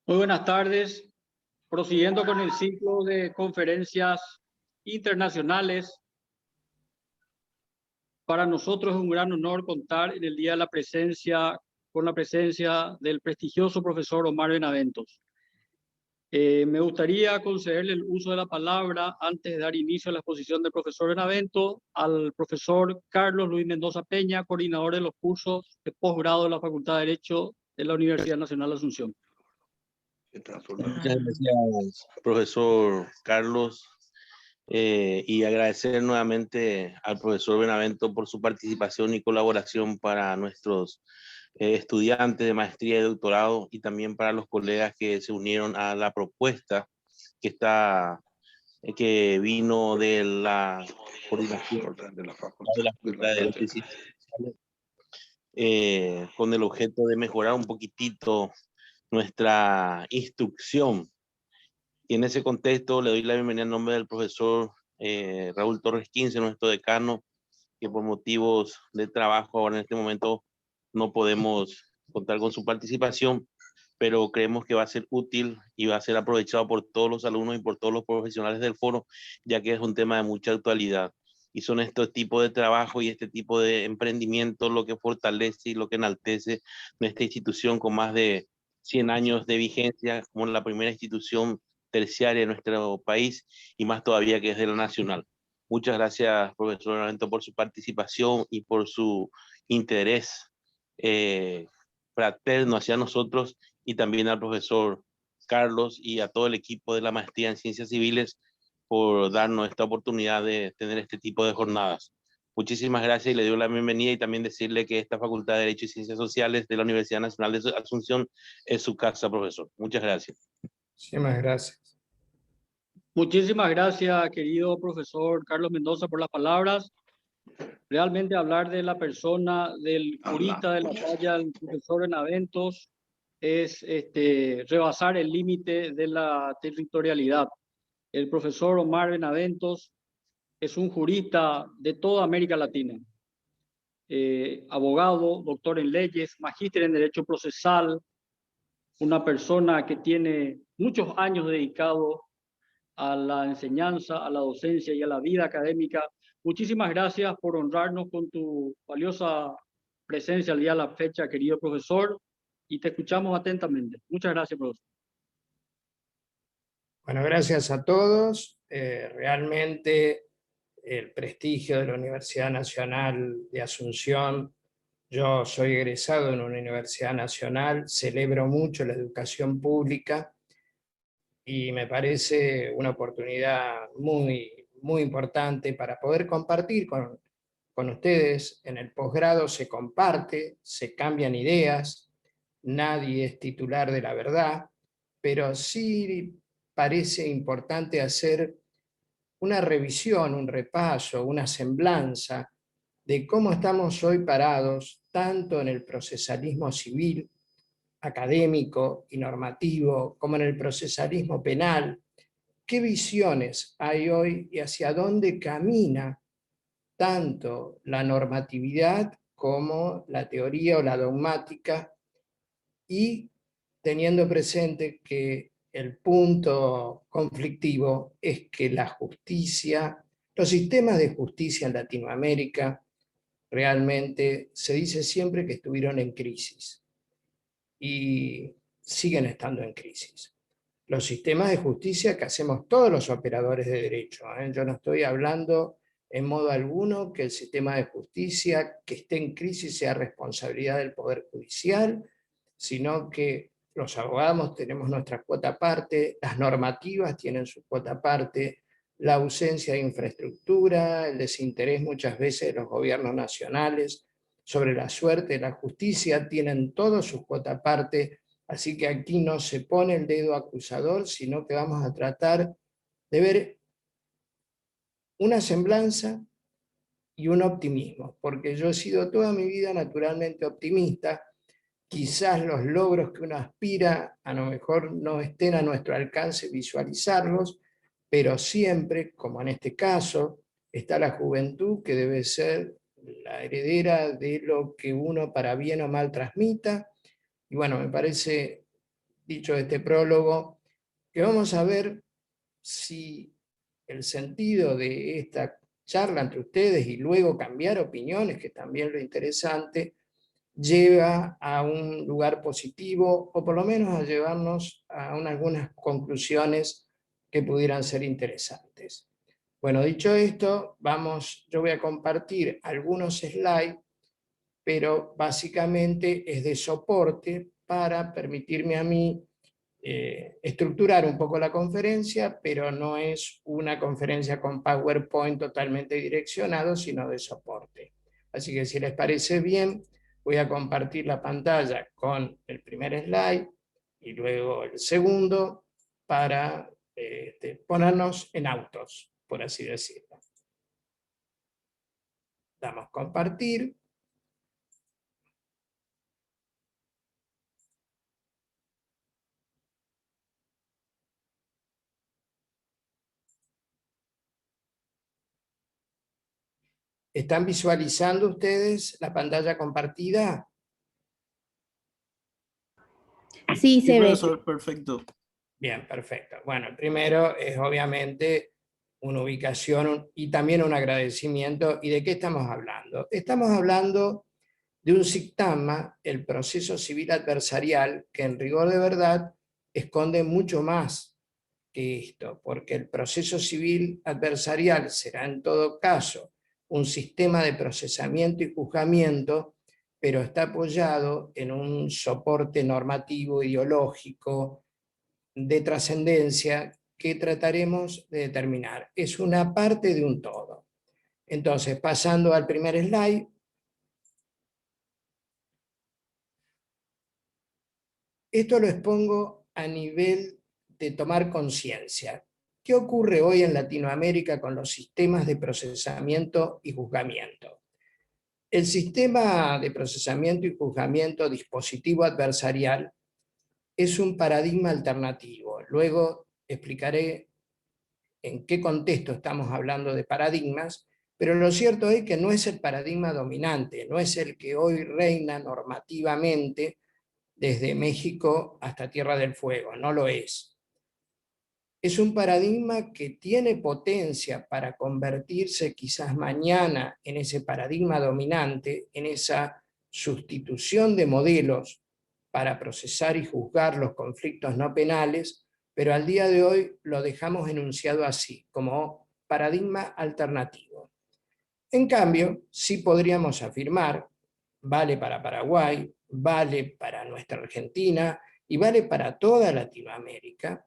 Muy buenas tardes. Prosiguiendo con el ciclo de conferencias internacionales, para nosotros es un gran honor contar en el día de la presencia, con la presencia del prestigioso profesor Omar Benaventos. Me gustaría concederle el uso de la palabra antes de dar inicio a la exposición del profesor Benavento al profesor Carlos Luis Mendoza Peña, coordinador de los cursos de posgrado de la Facultad de Derecho de la Universidad Nacional de Asunción. Muchas gracias, profesor Carlos, y agradecer nuevamente al profesor Benavento por su participación y colaboración para nuestros estudiantes de maestría y doctorado, y también para los colegas que se unieron a la propuesta que vino de la coordinación de la Facultad de Derecho y Ciencias Sociales, con el objeto de mejorar un poquitito nuestra instrucción. Y en ese contexto le doy la bienvenida en nombre del profesor Raúl Torres Quince, nuestro decano, que por motivos de trabajo ahora en este momento no podemos contar con su participación, pero creemos que va a ser útil y va a ser aprovechado por todos los alumnos y por todos los profesionales del foro, ya que es un tema de mucha actualidad. Y son estos tipos de trabajo y este tipo de emprendimiento lo que fortalece y lo que enaltece nuestra institución con más de 100 años de vigencia, como la primera institución terciaria de nuestro país, y más todavía que es de la nacional. Muchas gracias, profesor Benavento, por su participación y por su interés fraterno hacia nosotros, y también al profesor Carlos y a todo el equipo de la maestría en Ciencias Civiles por darnos esta oportunidad de tener este tipo de jornadas. Muchísimas gracias y le doy la bienvenida, y también decirle que esta Facultad de Derecho y Ciencias Sociales de la Universidad Nacional de Asunción es su casa, profesor. Muchas gracias. Muchísimas gracias. Muchísimas gracias, querido profesor Carlos Mendoza, por las palabras. Realmente hablar de la persona, del jurista de la talla, el profesor Benaventos, es rebasar el límite de la territorialidad. El profesor Omar Benaventos es un jurista de toda América Latina. Abogado, doctor en leyes, magíster en derecho procesal, una persona que tiene muchos años dedicado a la enseñanza, a la docencia y a la vida académica. Muchísimas gracias por honrarnos con tu valiosa presencia al día de la fecha, querido profesor, y te escuchamos atentamente. Muchas gracias, profesor. Bueno, gracias a todos. Realmente el prestigio de la Universidad Nacional de Asunción. Yo soy egresado en una universidad nacional, celebro mucho la educación pública y me parece una oportunidad muy importante para poder compartir con ustedes. En el posgrado se comparte, se cambian ideas, nadie es titular de la verdad, pero sí parece importante hacer una revisión, un repaso, una semblanza de cómo estamos hoy parados, tanto en el procesalismo civil, académico y normativo, como en el procesalismo penal. ¿Qué visiones hay hoy y hacia dónde camina tanto la normatividad como la teoría o la dogmática? Y teniendo presente que el punto conflictivo es que la justicia, los sistemas de justicia en Latinoamérica realmente se dice siempre que estuvieron en crisis y siguen estando en crisis. Los sistemas de justicia que hacemos todos los operadores de derecho, yo no estoy hablando en modo alguno que el sistema de justicia que esté en crisis sea responsabilidad del Poder Judicial, sino que los abogados tenemos nuestra cuota aparte, las normativas tienen su cuota aparte, la ausencia de infraestructura, el desinterés muchas veces de los gobiernos nacionales sobre la suerte de la justicia, tienen todo su cuota aparte, así que aquí no se pone el dedo acusador, sino que vamos a tratar de ver una semblanza y un optimismo, porque yo he sido toda mi vida naturalmente optimista. Quizás los logros que uno aspira a lo mejor no estén a nuestro alcance visualizarlos, pero siempre, como en este caso, está la juventud que debe ser la heredera de lo que uno para bien o mal transmita. Y bueno, me parece, dicho este prólogo, que vamos a ver si el sentido de esta charla entre ustedes y luego cambiar opiniones, que también es lo interesante, lleva a un lugar positivo o por lo menos a llevarnos a algunas conclusiones que pudieran ser interesantes. Bueno, dicho esto, yo voy a compartir algunos slides, pero básicamente es de soporte para permitirme a mí estructurar un poco la conferencia, pero no es una conferencia con PowerPoint totalmente direccionado, sino de soporte. Así que si les parece bien, voy a compartir la pantalla con el primer slide y luego el segundo para ponernos en autos, por así decirlo. Damos compartir. ¿Están visualizando ustedes la pantalla compartida? Sí, se ve. Profesor, perfecto. Bien, perfecto. Bueno, el primero es obviamente una ubicación y también un agradecimiento. ¿Y de qué estamos hablando? Estamos hablando de un SICTAMA, el proceso civil adversarial, que en rigor de verdad esconde mucho más que esto, porque el proceso civil adversarial será en todo caso un sistema de procesamiento y juzgamiento, pero está apoyado en un soporte normativo, ideológico, de trascendencia que trataremos de determinar. Es una parte de un todo. Entonces, pasando al primer slide, esto lo expongo a nivel de tomar conciencia. ¿Qué ocurre hoy en Latinoamérica con los sistemas de procesamiento y juzgamiento? El sistema de procesamiento y juzgamiento dispositivo adversarial es un paradigma alternativo. Luego explicaré en qué contexto estamos hablando de paradigmas, pero lo cierto es que no es el paradigma dominante, no es el que hoy reina normativamente desde México hasta Tierra del Fuego, no lo es. Es un paradigma que tiene potencia para convertirse quizás mañana en ese paradigma dominante, en esa sustitución de modelos para procesar y juzgar los conflictos no penales, pero al día de hoy lo dejamos enunciado así, como paradigma alternativo. En cambio, sí podríamos afirmar, vale para Paraguay, vale para nuestra Argentina y vale para toda Latinoamérica,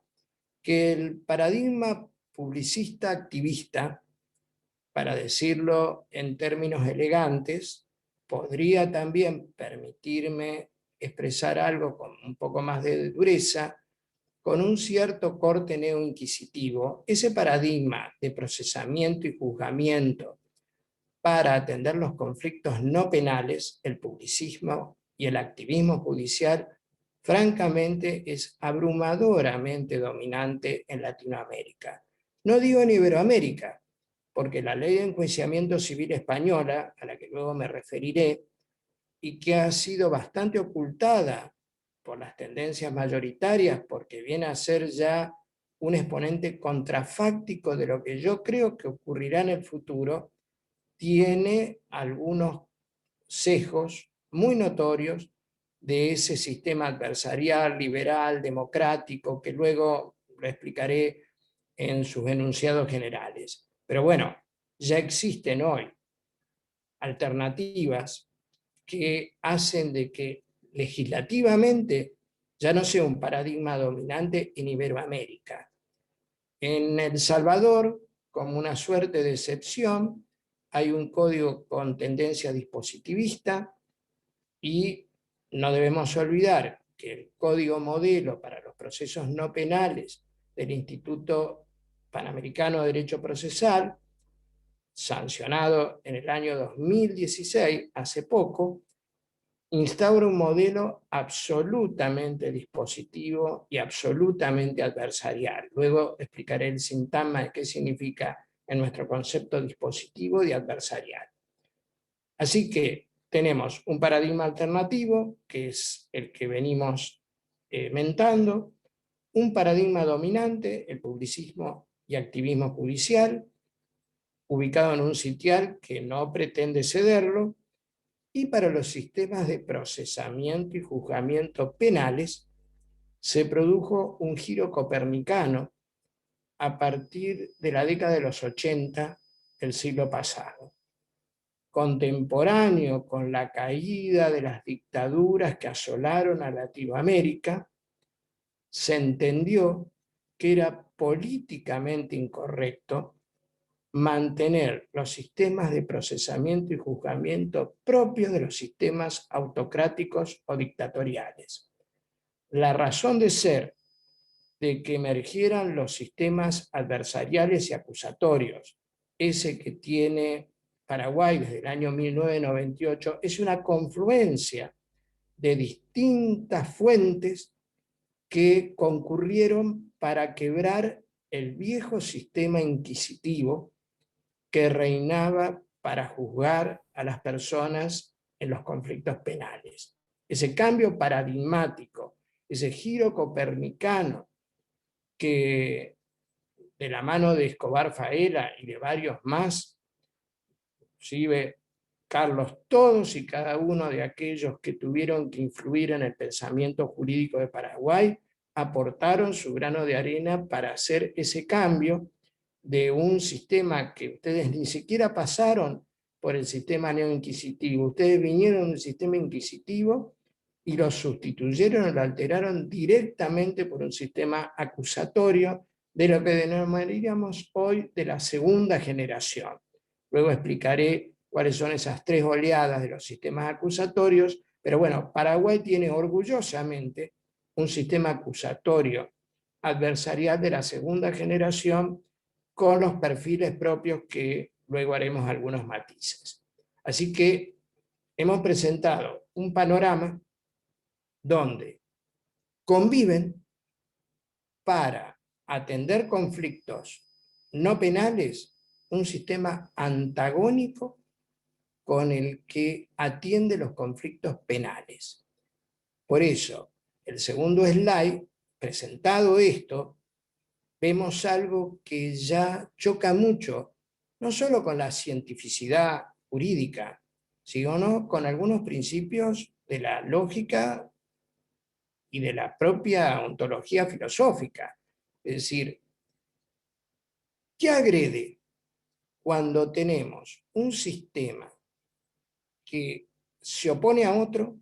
que el paradigma publicista activista, para decirlo en términos elegantes, podría también permitirme expresar algo con un poco más de dureza, con un cierto corte neoinquisitivo, ese paradigma de procesamiento y juzgamiento para atender los conflictos no penales, el publicismo y el activismo judicial, francamente es abrumadoramente dominante en Latinoamérica. No digo en Iberoamérica, porque la ley de enjuiciamiento civil española, a la que luego me referiré, y que ha sido bastante ocultada por las tendencias mayoritarias, porque viene a ser ya un exponente contrafáctico de lo que yo creo que ocurrirá en el futuro, tiene algunos sesgos muy notorios de ese sistema adversarial, liberal, democrático, que luego lo explicaré en sus enunciados generales. Pero bueno, ya existen hoy alternativas que hacen de que legislativamente ya no sea un paradigma dominante en Iberoamérica. En El Salvador, como una suerte de excepción, hay un código con tendencia dispositivista y no debemos olvidar que el código modelo para los procesos no penales del Instituto Panamericano de Derecho Procesal sancionado en el año 2016, hace poco, instaura un modelo absolutamente dispositivo y absolutamente adversarial. Luego explicaré el sintagma de qué significa en nuestro concepto dispositivo y adversarial. Así que tenemos un paradigma alternativo, que es el que venimos mentando, un paradigma dominante, el publicismo y activismo judicial, ubicado en un sitial que no pretende cederlo, y para los sistemas de procesamiento y juzgamiento penales se produjo un giro copernicano a partir de la década de los 80 del siglo pasado, contemporáneo con la caída de las dictaduras que asolaron a Latinoamérica. Se entendió que era políticamente incorrecto mantener los sistemas de procesamiento y juzgamiento propios de los sistemas autocráticos o dictatoriales. La razón de ser de que emergieran los sistemas adversariales y acusatorios, ese que tiene Paraguay desde el año 1998, es una confluencia de distintas fuentes que concurrieron para quebrar el viejo sistema inquisitivo que reinaba para juzgar a las personas en los conflictos penales. Ese cambio paradigmático, ese giro copernicano que de la mano de Escobar Faela y de varios más, inclusive Carlos, todos y cada uno de aquellos que tuvieron que influir en el pensamiento jurídico de Paraguay, aportaron su grano de arena para hacer ese cambio de un sistema que ustedes ni siquiera pasaron por el sistema neoinquisitivo. Ustedes vinieron del sistema inquisitivo y lo sustituyeron o lo alteraron directamente por un sistema acusatorio de lo que denominaríamos hoy de la segunda generación. Luego explicaré cuáles son esas tres oleadas de los sistemas acusatorios, pero bueno, Paraguay tiene orgullosamente un sistema acusatorio adversarial de la segunda generación con los perfiles propios que luego haremos algunos matices. Así que hemos presentado un panorama donde conviven para atender conflictos no penales un sistema antagónico con el que atiende los conflictos penales. Por eso, el segundo slide, presentado esto, vemos algo que ya choca mucho, no solo con la cientificidad jurídica, sino con algunos principios de la lógica y de la propia ontología filosófica. Es decir, ¿qué agrede cuando tenemos un sistema que se opone a otro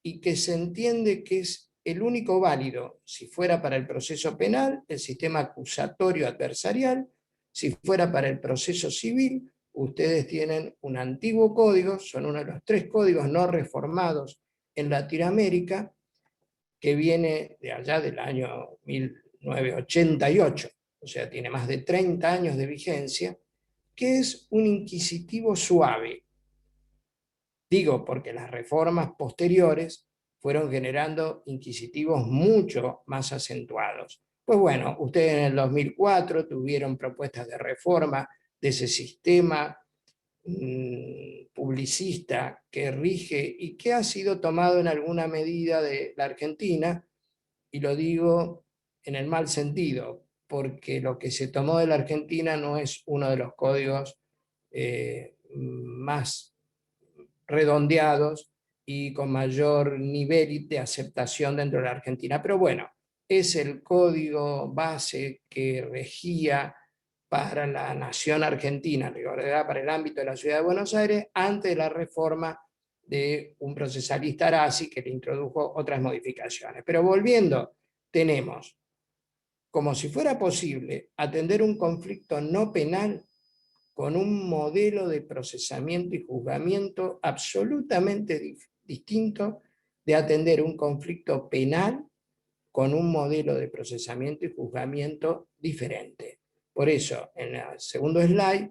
y que se entiende que es el único válido, si fuera para el proceso penal, el sistema acusatorio adversarial, si fuera para el proceso civil, ustedes tienen un antiguo código, son uno de los 3 códigos no reformados en Latinoamérica, que viene de allá del año 1988, o sea, tiene más de 30 años de vigencia, que es un inquisitivo suave. Digo, porque las reformas posteriores fueron generando inquisitivos mucho más acentuados. Pues bueno, ustedes en el 2004 tuvieron propuestas de reforma de ese sistema publicista que rige y que ha sido tomado en alguna medida de la Argentina, y lo digo en el mal sentido, porque lo que se tomó de la Argentina no es uno de los códigos más redondeados y con mayor nivel de aceptación dentro de la Argentina. Pero bueno, es el código base que regía para la nación argentina, para el ámbito de la ciudad de Buenos Aires, antes de la reforma de un procesalista Arasi que le introdujo otras modificaciones. Pero volviendo, tenemos, como si fuera posible, atender un conflicto no penal con un modelo de procesamiento y juzgamiento absolutamente distinto de atender un conflicto penal con un modelo de procesamiento y juzgamiento diferente. Por eso, en el segundo slide,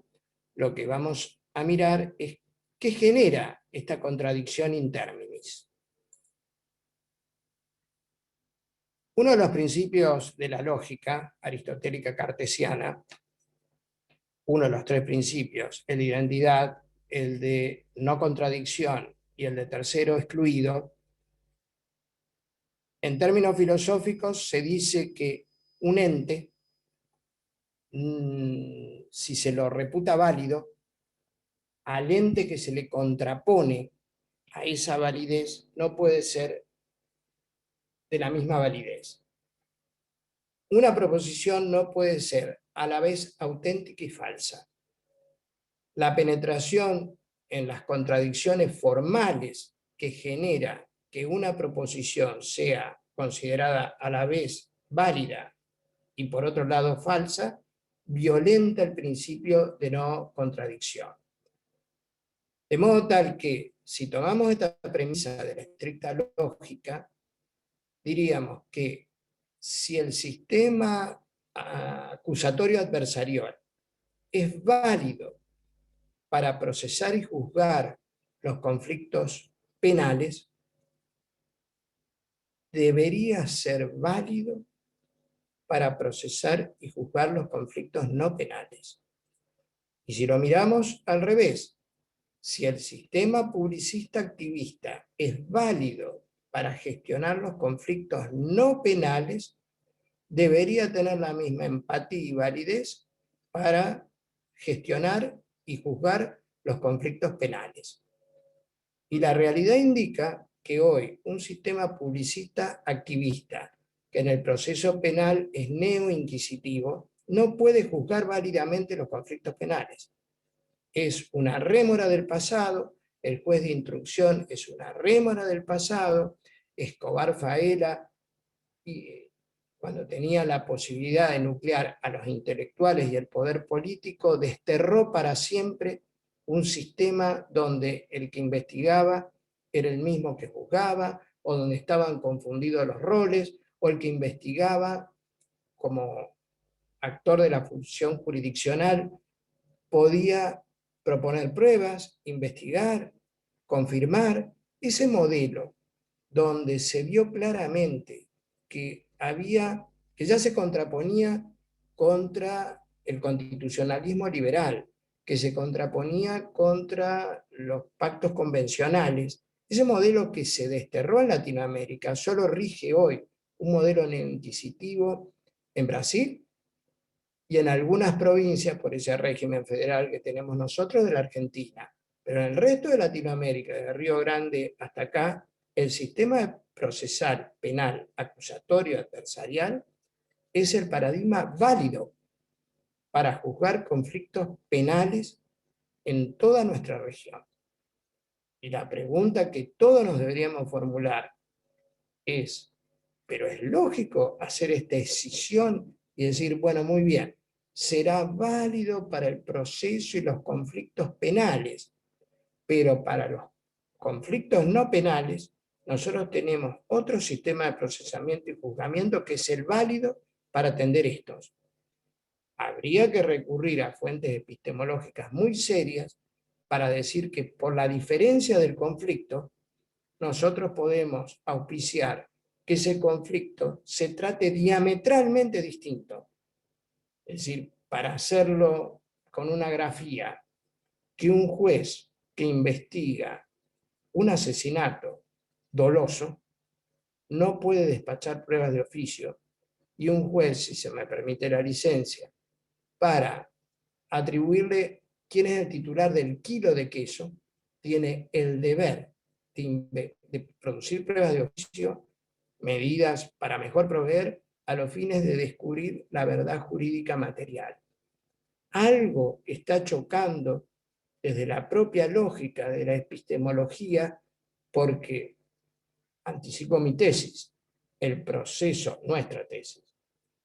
lo que vamos a mirar es qué genera esta contradicción in terminis. Uno de los principios de la lógica aristotélica cartesiana, uno de los tres principios, el de identidad, el de no contradicción y el de tercero excluido, en términos filosóficos se dice que un ente, si se lo reputa válido, al ente que se le contrapone a esa validez no puede ser de la misma validez. Una proposición no puede ser a la vez auténtica y falsa. La penetración en las contradicciones formales que genera que una proposición sea considerada a la vez válida y por otro lado falsa, violenta el principio de no contradicción. De modo tal que, si tomamos esta premisa de la estricta lógica, diríamos que si el sistema acusatorio adversarial es válido para procesar y juzgar los conflictos penales, debería ser válido para procesar y juzgar los conflictos no penales. Y si lo miramos al revés, si el sistema publicista activista es válido para gestionar los conflictos no penales, debería tener la misma empatía y validez para gestionar y juzgar los conflictos penales. Y la realidad indica que hoy un sistema publicista activista, que en el proceso penal es neo-inquisitivo, no puede juzgar válidamente los conflictos penales. Es una rémora del pasado, el juez de instrucción es una rémora del pasado, Escobar Faela, cuando tenía la posibilidad de nuclear a los intelectuales y el poder político, desterró para siempre un sistema donde el que investigaba era el mismo que juzgaba, o donde estaban confundidos los roles, o el que investigaba como actor de la función jurisdiccional podía proponer pruebas, investigar, confirmar. Ese modelo donde se vio claramente que ya se contraponía contra el constitucionalismo liberal, que se contraponía contra los pactos convencionales. Ese modelo que se desterró en Latinoamérica solo rige hoy un modelo inquisitivo en Brasil y en algunas provincias, por ese régimen federal que tenemos nosotros, de la Argentina. Pero en el resto de Latinoamérica, desde Río Grande hasta acá, el sistema procesal, penal, acusatorio, adversarial, es el paradigma válido para juzgar conflictos penales en toda nuestra región. Y la pregunta que todos nos deberíamos formular es, ¿pero es lógico hacer esta decisión y decir, bueno, muy bien, será válido para el proceso y los conflictos penales, pero para los conflictos no penales, nosotros tenemos otro sistema de procesamiento y juzgamiento que es el válido para atender estos? Habría que recurrir a fuentes epistemológicas muy serias para decir que por la diferencia del conflicto, nosotros podemos auspiciar que ese conflicto se trate diametralmente distinto. Es decir, para hacerlo con una grafía, que un juez que investiga un asesinato doloso no puede despachar pruebas de oficio, y un juez, si se me permite la licencia, para atribuirle quién es el titular del kilo de queso, tiene el deber de producir pruebas de oficio, medidas para mejor proveer, a los fines de descubrir la verdad jurídica material. Algo está chocando desde la propia lógica de la epistemología, porque, anticipo mi tesis, nuestra tesis,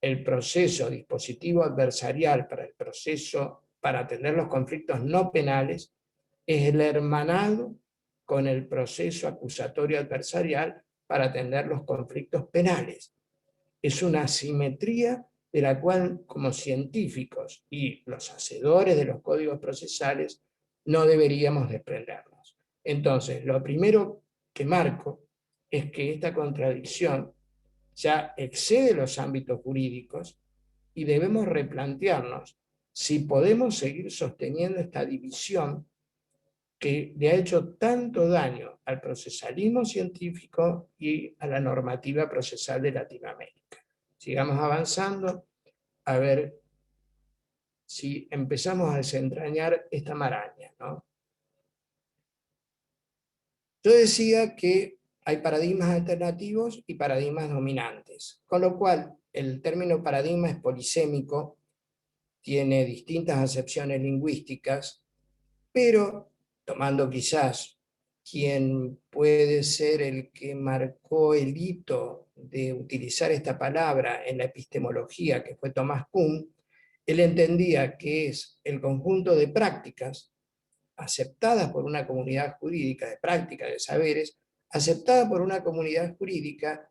el proceso dispositivo adversarial para atender los conflictos no penales es el hermanado con el proceso acusatorio adversarial para atender los conflictos penales. Es una asimetría de la cual como científicos y los hacedores de los códigos procesales no deberíamos desprendernos. Entonces, lo primero que marco es que esta contradicción ya excede los ámbitos jurídicos y debemos replantearnos si podemos seguir sosteniendo esta división que le ha hecho tanto daño al procesalismo científico y a la normativa procesal de Latinoamérica. Sigamos avanzando a ver si empezamos a desentrañar esta maraña, ¿no? Yo decía que hay paradigmas alternativos y paradigmas dominantes, con lo cual el término paradigma es polisémico, tiene distintas acepciones lingüísticas, pero tomando quizás quien puede ser el que marcó el hito de utilizar esta palabra en la epistemología, que fue Thomas Kuhn, él entendía que es el conjunto de prácticas aceptadas por una comunidad jurídica, de prácticas, de saberes, aceptada por una comunidad jurídica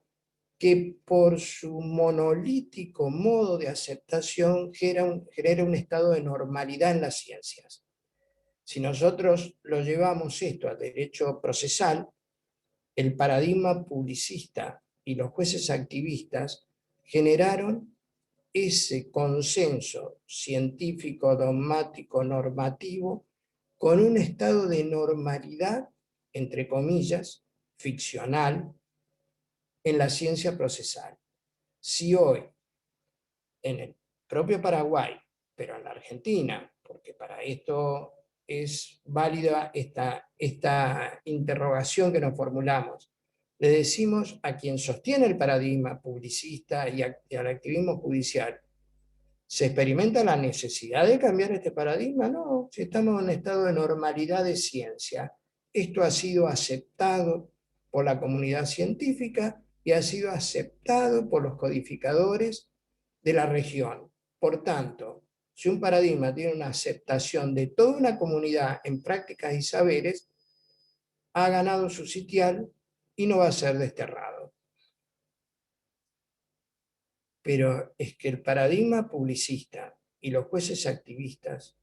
que por su monolítico modo de aceptación genera un estado de normalidad en las ciencias. Si nosotros lo llevamos esto al derecho procesal, el paradigma publicista y los jueces activistas generaron ese consenso científico, dogmático, normativo, con un estado de normalidad, entre comillas, ficcional, en la ciencia procesal. Si hoy, en el propio Paraguay, pero en la Argentina, porque para esto es válida esta interrogación que nos formulamos, le decimos a quien sostiene el paradigma publicista y al activismo judicial, ¿se experimenta la necesidad de cambiar este paradigma? No, si estamos en un estado de normalidad de ciencia. Esto ha sido aceptado por la comunidad científica y ha sido aceptado por los codificadores de la región. Por tanto, si un paradigma tiene una aceptación de toda una comunidad en prácticas y saberes, ha ganado su sitial y no va a ser desterrado. Pero es que el paradigma publicista y los jueces activistas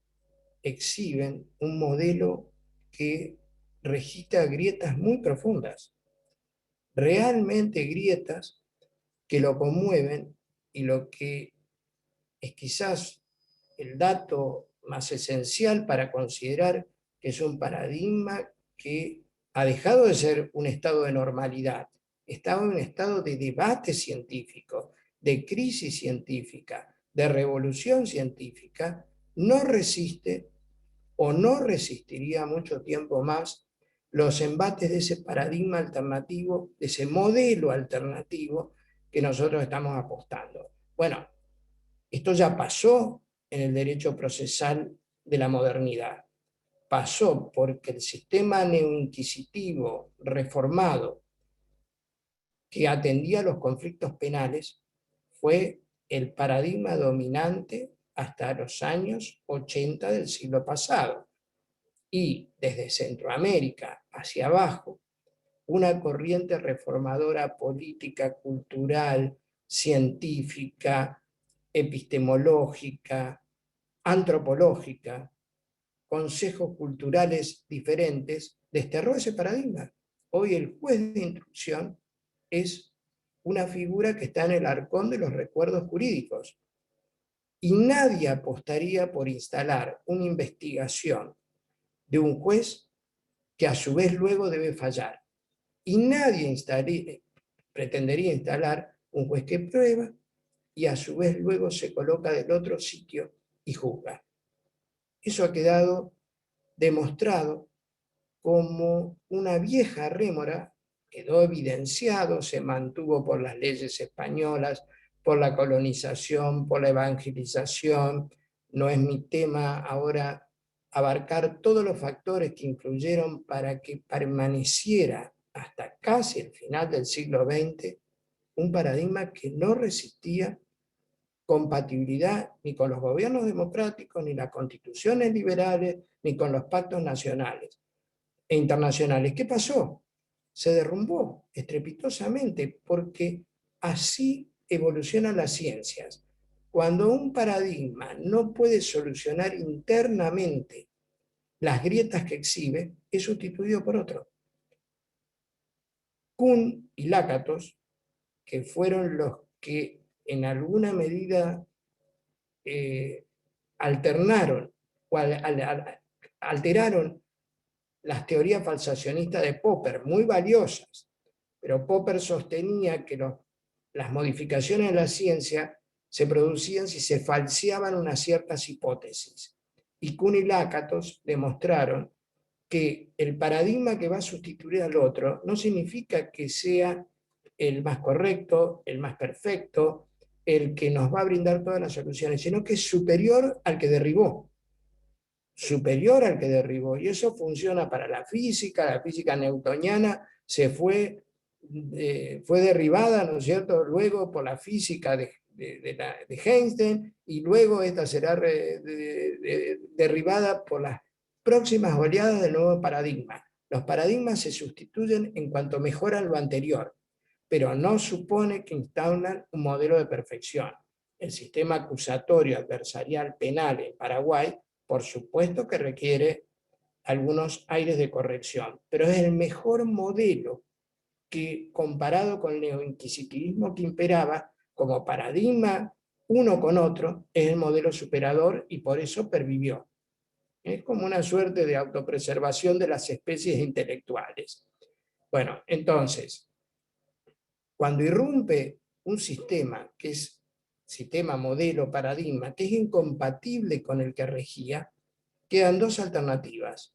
exhiben un modelo que registra grietas muy profundas, realmente grietas que lo conmueven, y lo que es quizás el dato más esencial para considerar que es un paradigma que ha dejado de ser un estado de normalidad, estaba en un estado de debate científico, de crisis científica, de revolución científica, no resiste o no resistiría mucho tiempo más los embates de ese paradigma alternativo, de ese modelo alternativo que nosotros estamos apostando. Bueno, esto ya pasó en el derecho procesal de la modernidad. Pasó porque el sistema neoinquisitivo reformado que atendía los conflictos penales fue el paradigma dominante hasta los años 80 del siglo pasado. Y desde Centroamérica hacia abajo, una corriente reformadora política, cultural, científica, epistemológica, antropológica, consejos culturales diferentes, desterró ese paradigma. Hoy el juez de instrucción es una figura que está en el arcón de los recuerdos jurídicos. Y nadie apostaría por instalar una investigación de un juez que a su vez luego debe fallar. Y nadie pretendería instalar un juez que prueba y a su vez luego se coloca del otro sitio y juzga. Eso ha quedado demostrado como una vieja rémora, quedó evidenciado, se mantuvo por las leyes españolas, por la colonización, por la evangelización. No es mi tema ahora abarcar todos los factores que influyeron para que permaneciera hasta casi el final del siglo XX un paradigma que no resistía compatibilidad ni con los gobiernos democráticos, ni las constituciones liberales, ni con los pactos nacionales e internacionales. ¿Qué pasó? Se derrumbó estrepitosamente porque así evolucionan las ciencias. Cuando un paradigma no puede solucionar internamente las grietas que exhibe, es sustituido por otro. Kuhn y Lakatos, que fueron los que en alguna medida alternaron o alteraron las teorías falsacionistas de Popper, muy valiosas, pero Popper sostenía que las modificaciones en la ciencia se producían si se falseaban unas ciertas hipótesis. Y Kuhn y Lakatos demostraron que el paradigma que va a sustituir al otro no significa que sea el más correcto, el más perfecto, el que nos va a brindar todas las soluciones, sino que es superior al que derribó. Superior al que derribó. Y eso funciona para la física newtoniana fue derribada, ¿no es cierto?, luego por la física de Einstein, y luego esta será derribada por las próximas oleadas del nuevo paradigma. Los paradigmas se sustituyen en cuanto mejoran lo anterior, pero no supone que instauran un modelo de perfección. El sistema acusatorio adversarial penal en Paraguay, por supuesto que requiere algunos aires de corrección, pero es el mejor modelo que, comparado con el neoinquisitivismo que imperaba como paradigma uno con otro, es el modelo superador y por eso pervivió. Es como una suerte de autopreservación de las especies intelectuales. Bueno, entonces, cuando irrumpe un sistema que es sistema, modelo, paradigma, que es incompatible con el que regía, quedan dos alternativas.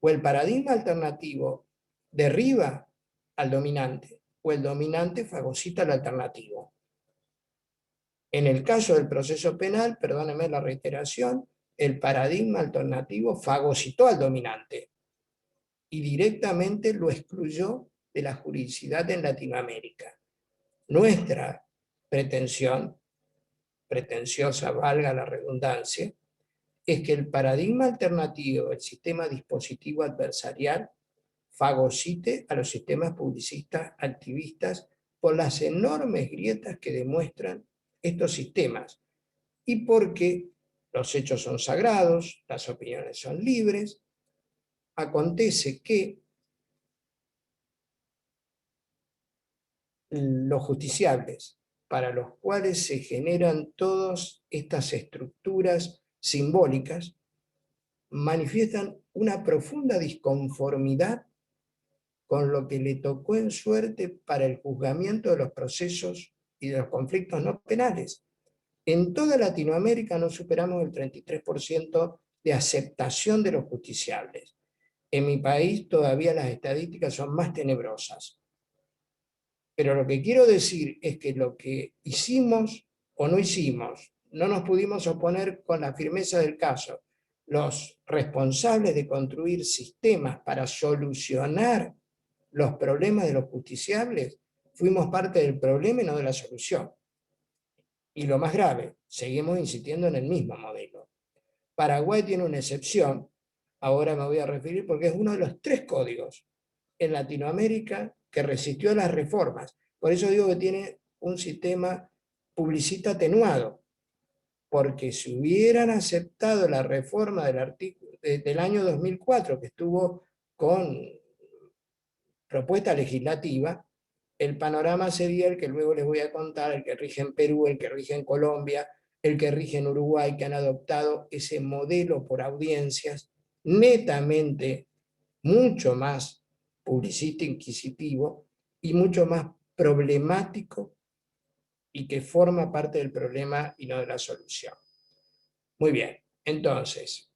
O el paradigma alternativo derriba al dominante, o el dominante fagocita al alternativo. En el caso del proceso penal, perdónenme la reiteración, el paradigma alternativo fagocitó al dominante y directamente lo excluyó de la juridicidad en Latinoamérica. Nuestra pretensión, pretenciosa valga la redundancia, es que el paradigma alternativo, el sistema dispositivo adversarial, fagocite a los sistemas publicistas activistas por las enormes grietas que demuestran estos sistemas y porque los hechos son sagrados, las opiniones son libres. Acontece que los justiciables, para los cuales se generan todas estas estructuras simbólicas, manifiestan una profunda disconformidad con lo que le tocó en suerte para el juzgamiento de los procesos y de los conflictos no penales. En toda Latinoamérica no superamos el 33% de aceptación de los justiciables. En mi país todavía las estadísticas son más tenebrosas. Pero lo que quiero decir es que lo que hicimos o no hicimos, no nos pudimos oponer con la firmeza del caso. Los responsables de construir sistemas para solucionar los problemas de los justiciables, fuimos parte del problema y no de la solución. Y lo más grave, seguimos insistiendo en el mismo modelo. Paraguay tiene una excepción, ahora me voy a referir porque es uno de los 3 códigos en Latinoamérica que resistió a las reformas. Por eso digo que tiene un sistema publicista atenuado, porque si hubieran aceptado la reforma del año 2004, que estuvo con propuesta legislativa, el panorama sería el que luego les voy a contar, el que rige en Perú, el que rige en Colombia, el que rige en Uruguay, que han adoptado ese modelo por audiencias netamente mucho más publicista, inquisitivo y mucho más problemático y que forma parte del problema y no de la solución. Muy bien, entonces,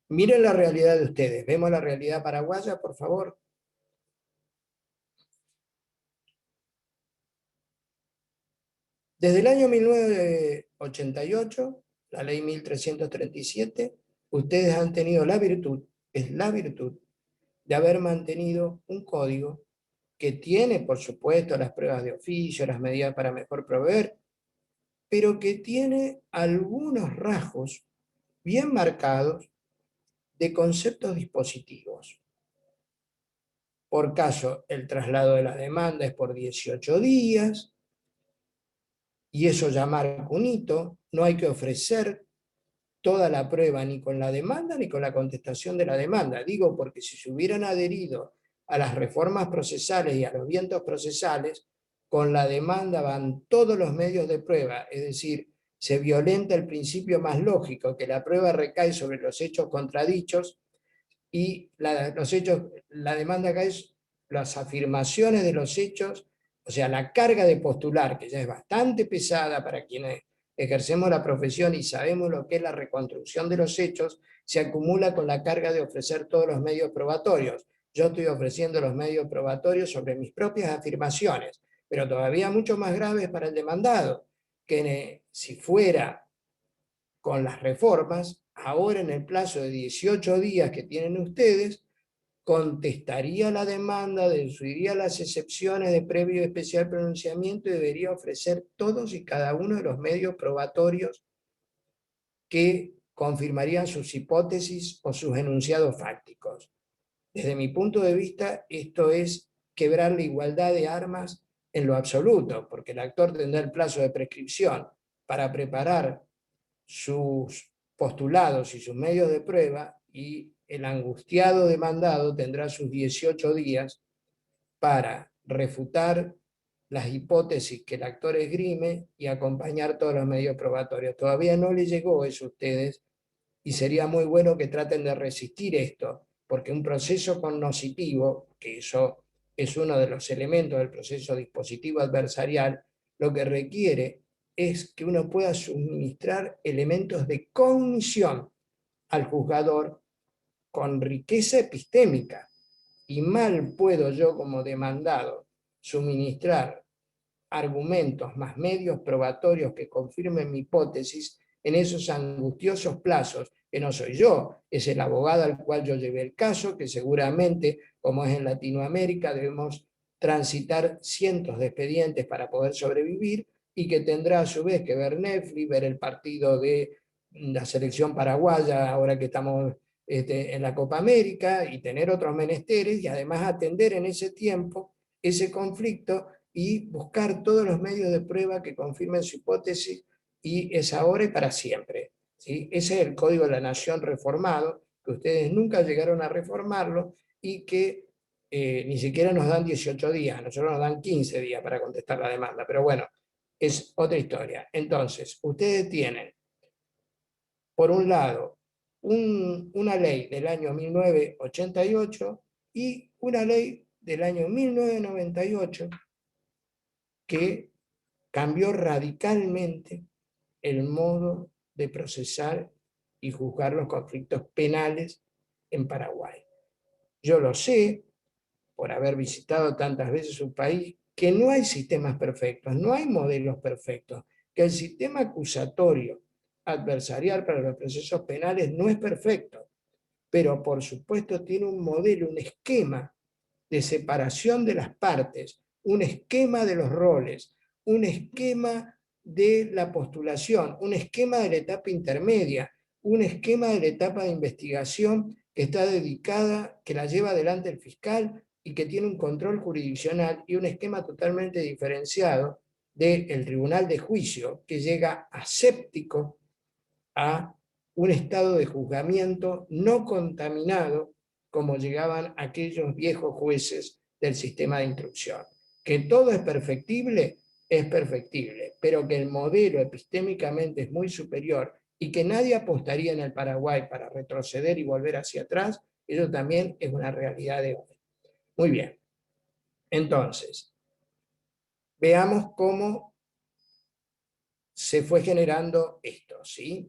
miren la realidad de ustedes. ¿Vemos la realidad paraguaya, por favor? Desde el año 1988, la ley 1337, ustedes han tenido la virtud, es la virtud, de haber mantenido un código que tiene, por supuesto, las pruebas de oficio, las medidas para mejor proveer, pero que tiene algunos rasgos bien marcados de conceptos dispositivos. Por caso, el traslado de la demanda es por 18 días, y eso ya marca un hito. No hay que ofrecer toda la prueba ni con la demanda ni con la contestación de la demanda. Digo porque si se hubieran adherido a las reformas procesales y a los vientos procesales, con la demanda van todos los medios de prueba, es decir, se violenta el principio más lógico, que la prueba recae sobre los hechos contradichos y la demanda cae las afirmaciones de los hechos, o sea, la carga de postular, que ya es bastante pesada para quienes ejercemos la profesión y sabemos lo que es la reconstrucción de los hechos, se acumula con la carga de ofrecer todos los medios probatorios. Yo estoy ofreciendo los medios probatorios sobre mis propias afirmaciones, pero todavía mucho más grave para el demandado, que si fuera con las reformas, ahora en el plazo de 18 días que tienen ustedes, contestaría la demanda, deduciría las excepciones de previo y especial pronunciamiento y debería ofrecer todos y cada uno de los medios probatorios que confirmarían sus hipótesis o sus enunciados fácticos. Desde mi punto de vista, esto es quebrar la igualdad de armas en lo absoluto, porque el actor tendrá el plazo de prescripción para preparar sus postulados y sus medios de prueba, y el angustiado demandado tendrá sus 18 días para refutar las hipótesis que el actor esgrime y acompañar todos los medios probatorios. Todavía no les llegó eso a ustedes y sería muy bueno que traten de resistir esto, porque un proceso cognoscitivo, que eso es uno de los elementos del proceso dispositivo adversarial, lo que requiere es que uno pueda suministrar elementos de cognición al juzgador con riqueza epistémica. Y mal puedo yo como demandado suministrar argumentos más medios probatorios que confirmen mi hipótesis en esos angustiosos plazos, que no soy yo, es el abogado al cual yo llevé el caso, que seguramente, como es en Latinoamérica, debemos transitar cientos de expedientes para poder sobrevivir, y que tendrá a su vez que ver Netflix, ver el partido de la selección paraguaya, ahora que estamos en la Copa América, y tener otros menesteres, y además atender en ese tiempo ese conflicto y buscar todos los medios de prueba que confirmen su hipótesis, y es ahora y para siempre. ¿Sí? Ese es el Código de la Nación reformado, que ustedes nunca llegaron a reformarlo y que ni siquiera nos dan 18 días, nosotros nos dan 15 días para contestar la demanda, pero bueno, es otra historia. Entonces, ustedes tienen, por un lado, una ley del año 1988 y una ley del año 1998 que cambió radicalmente el modo de procesar y juzgar los conflictos penales en Paraguay. Yo lo sé, por haber visitado tantas veces un país, que no hay sistemas perfectos, no hay modelos perfectos, que el sistema acusatorio adversarial para los procesos penales no es perfecto, pero por supuesto tiene un modelo, un esquema de separación de las partes, un esquema de los roles, un esquema de la postulación, un esquema de la etapa intermedia, un esquema de la etapa de investigación que está dedicada, que la lleva adelante el fiscal y que tiene un control jurisdiccional, y un esquema totalmente diferenciado del tribunal de juicio, que llega aséptico a un estado de juzgamiento no contaminado como llegaban aquellos viejos jueces del sistema de instrucción. Que todo es perfectible, pero que el modelo epistémicamente es muy superior y que nadie apostaría en el Paraguay para retroceder y volver hacia atrás, eso también es una realidad de hoy. Muy bien. Entonces, veamos cómo se fue generando esto, ¿sí?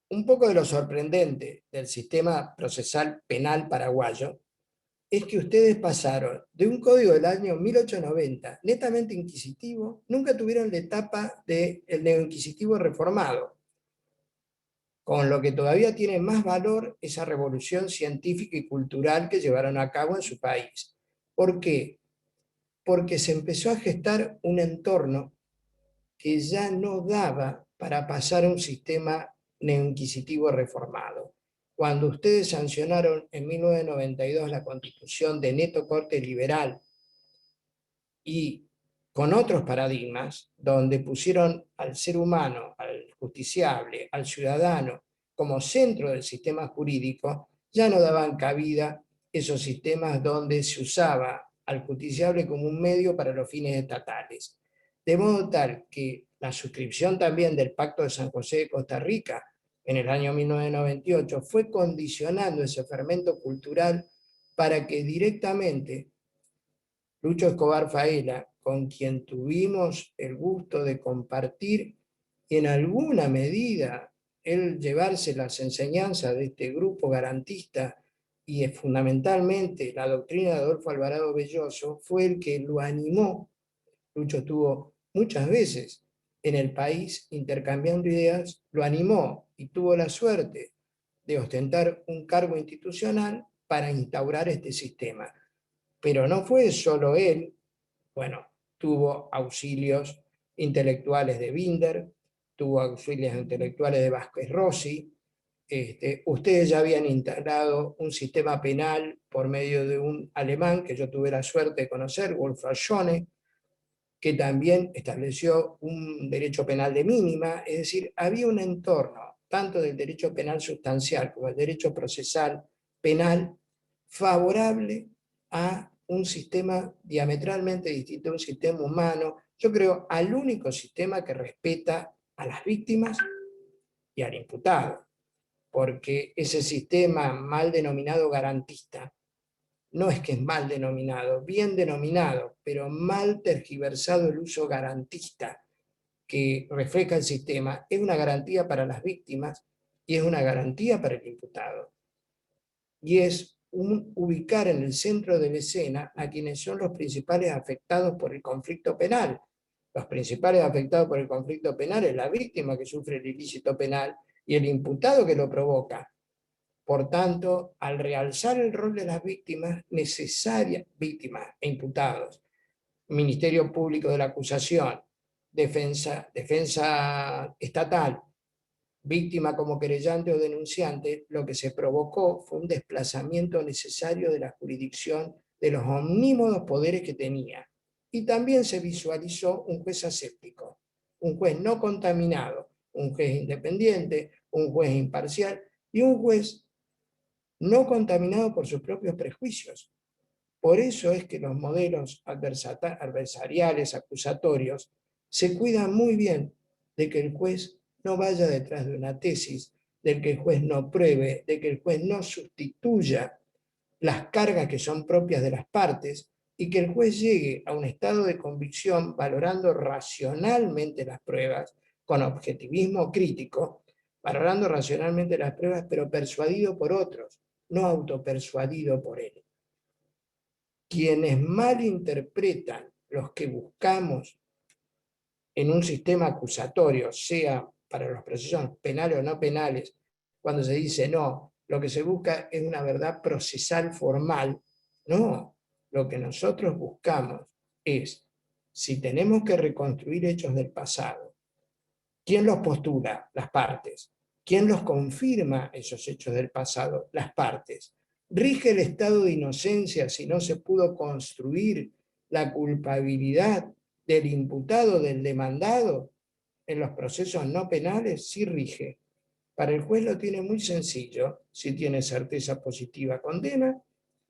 Un poco de lo sorprendente del sistema procesal penal paraguayo es que ustedes pasaron de un código del año 1890, netamente inquisitivo, nunca tuvieron la etapa del neoinquisitivo reformado, con lo que todavía tiene más valor esa revolución científica y cultural que llevaron a cabo en su país. ¿Por qué? Porque se empezó a gestar un entorno que ya no daba para pasar a un sistema neoinquisitivo reformado. Cuando ustedes sancionaron en 1992 la Constitución de neto corte liberal, y con otros paradigmas, donde pusieron al ser humano, al justiciable, al ciudadano, como centro del sistema jurídico, ya no daban cabida esos sistemas donde se usaba al justiciable como un medio para los fines estatales. De modo tal que la suscripción también del Pacto de San José de Costa Rica en el año 1998 fue condicionando ese fermento cultural para que directamente Lucho Escobar Faela, con quien tuvimos el gusto de compartir y en alguna medida él llevarse las enseñanzas de este grupo garantista y fundamentalmente la doctrina de Adolfo Alvarado Belloso, fue el que lo animó. Lucho estuvo muchas veces en el país intercambiando ideas, lo animó y tuvo la suerte de ostentar un cargo institucional para instaurar este sistema. Pero no fue solo él, bueno, tuvo auxilios intelectuales de Binder, tuvo auxilios intelectuales de Vázquez Rossi. Ustedes ya habían instalado un sistema penal por medio de un alemán que yo tuve la suerte de conocer, Wolfram Schone, que también estableció un derecho penal de mínima, es decir, había un entorno, tanto del derecho penal sustancial como del derecho procesal penal, favorable a un sistema diametralmente distinto, un sistema humano, yo creo, al único sistema que respeta a las víctimas y al imputado, porque ese sistema mal denominado garantista, no es que es mal denominado, bien denominado, pero mal tergiversado el uso garantista que refleja el sistema, es una garantía para las víctimas y es una garantía para el imputado. Y es ubicar en el centro de la escena a quienes son los principales afectados por el conflicto penal. Los principales afectados por el conflicto penal es la víctima que sufre el ilícito penal y el imputado que lo provoca. Por tanto, al realzar el rol de las víctimas, víctimas e imputados, Ministerio Público de la Acusación, defensa estatal, víctima como querellante o denunciante, lo que se provocó fue un desplazamiento necesario de la jurisdicción de los omnímodos poderes que tenía. Y también se visualizó un juez aséptico, un juez no contaminado, un juez independiente, un juez imparcial y un juez no contaminado por sus propios prejuicios. Por eso es que los modelos adversariales, acusatorios, se cuidan muy bien de que el juez no vaya detrás de una tesis, de que el juez no pruebe, de que el juez no sustituya las cargas que son propias de las partes y que el juez llegue a un estado de convicción valorando racionalmente las pruebas, con objetivismo crítico, valorando racionalmente las pruebas, pero persuadido por otros, no autopersuadido por él. Quienes malinterpretan los que buscamos en un sistema acusatorio, sea para los procesos penales o no penales, cuando se dice no, lo que se busca es una verdad procesal formal, no, lo que nosotros buscamos es, si tenemos que reconstruir hechos del pasado, ¿quién los postula? Las partes. ¿Quién los confirma esos hechos del pasado? Las partes. ¿Rige el estado de inocencia si no se pudo construir la culpabilidad del imputado, del demandado? En los procesos no penales sí rige. Para el juez lo tiene muy sencillo. Si tiene certeza positiva, condena,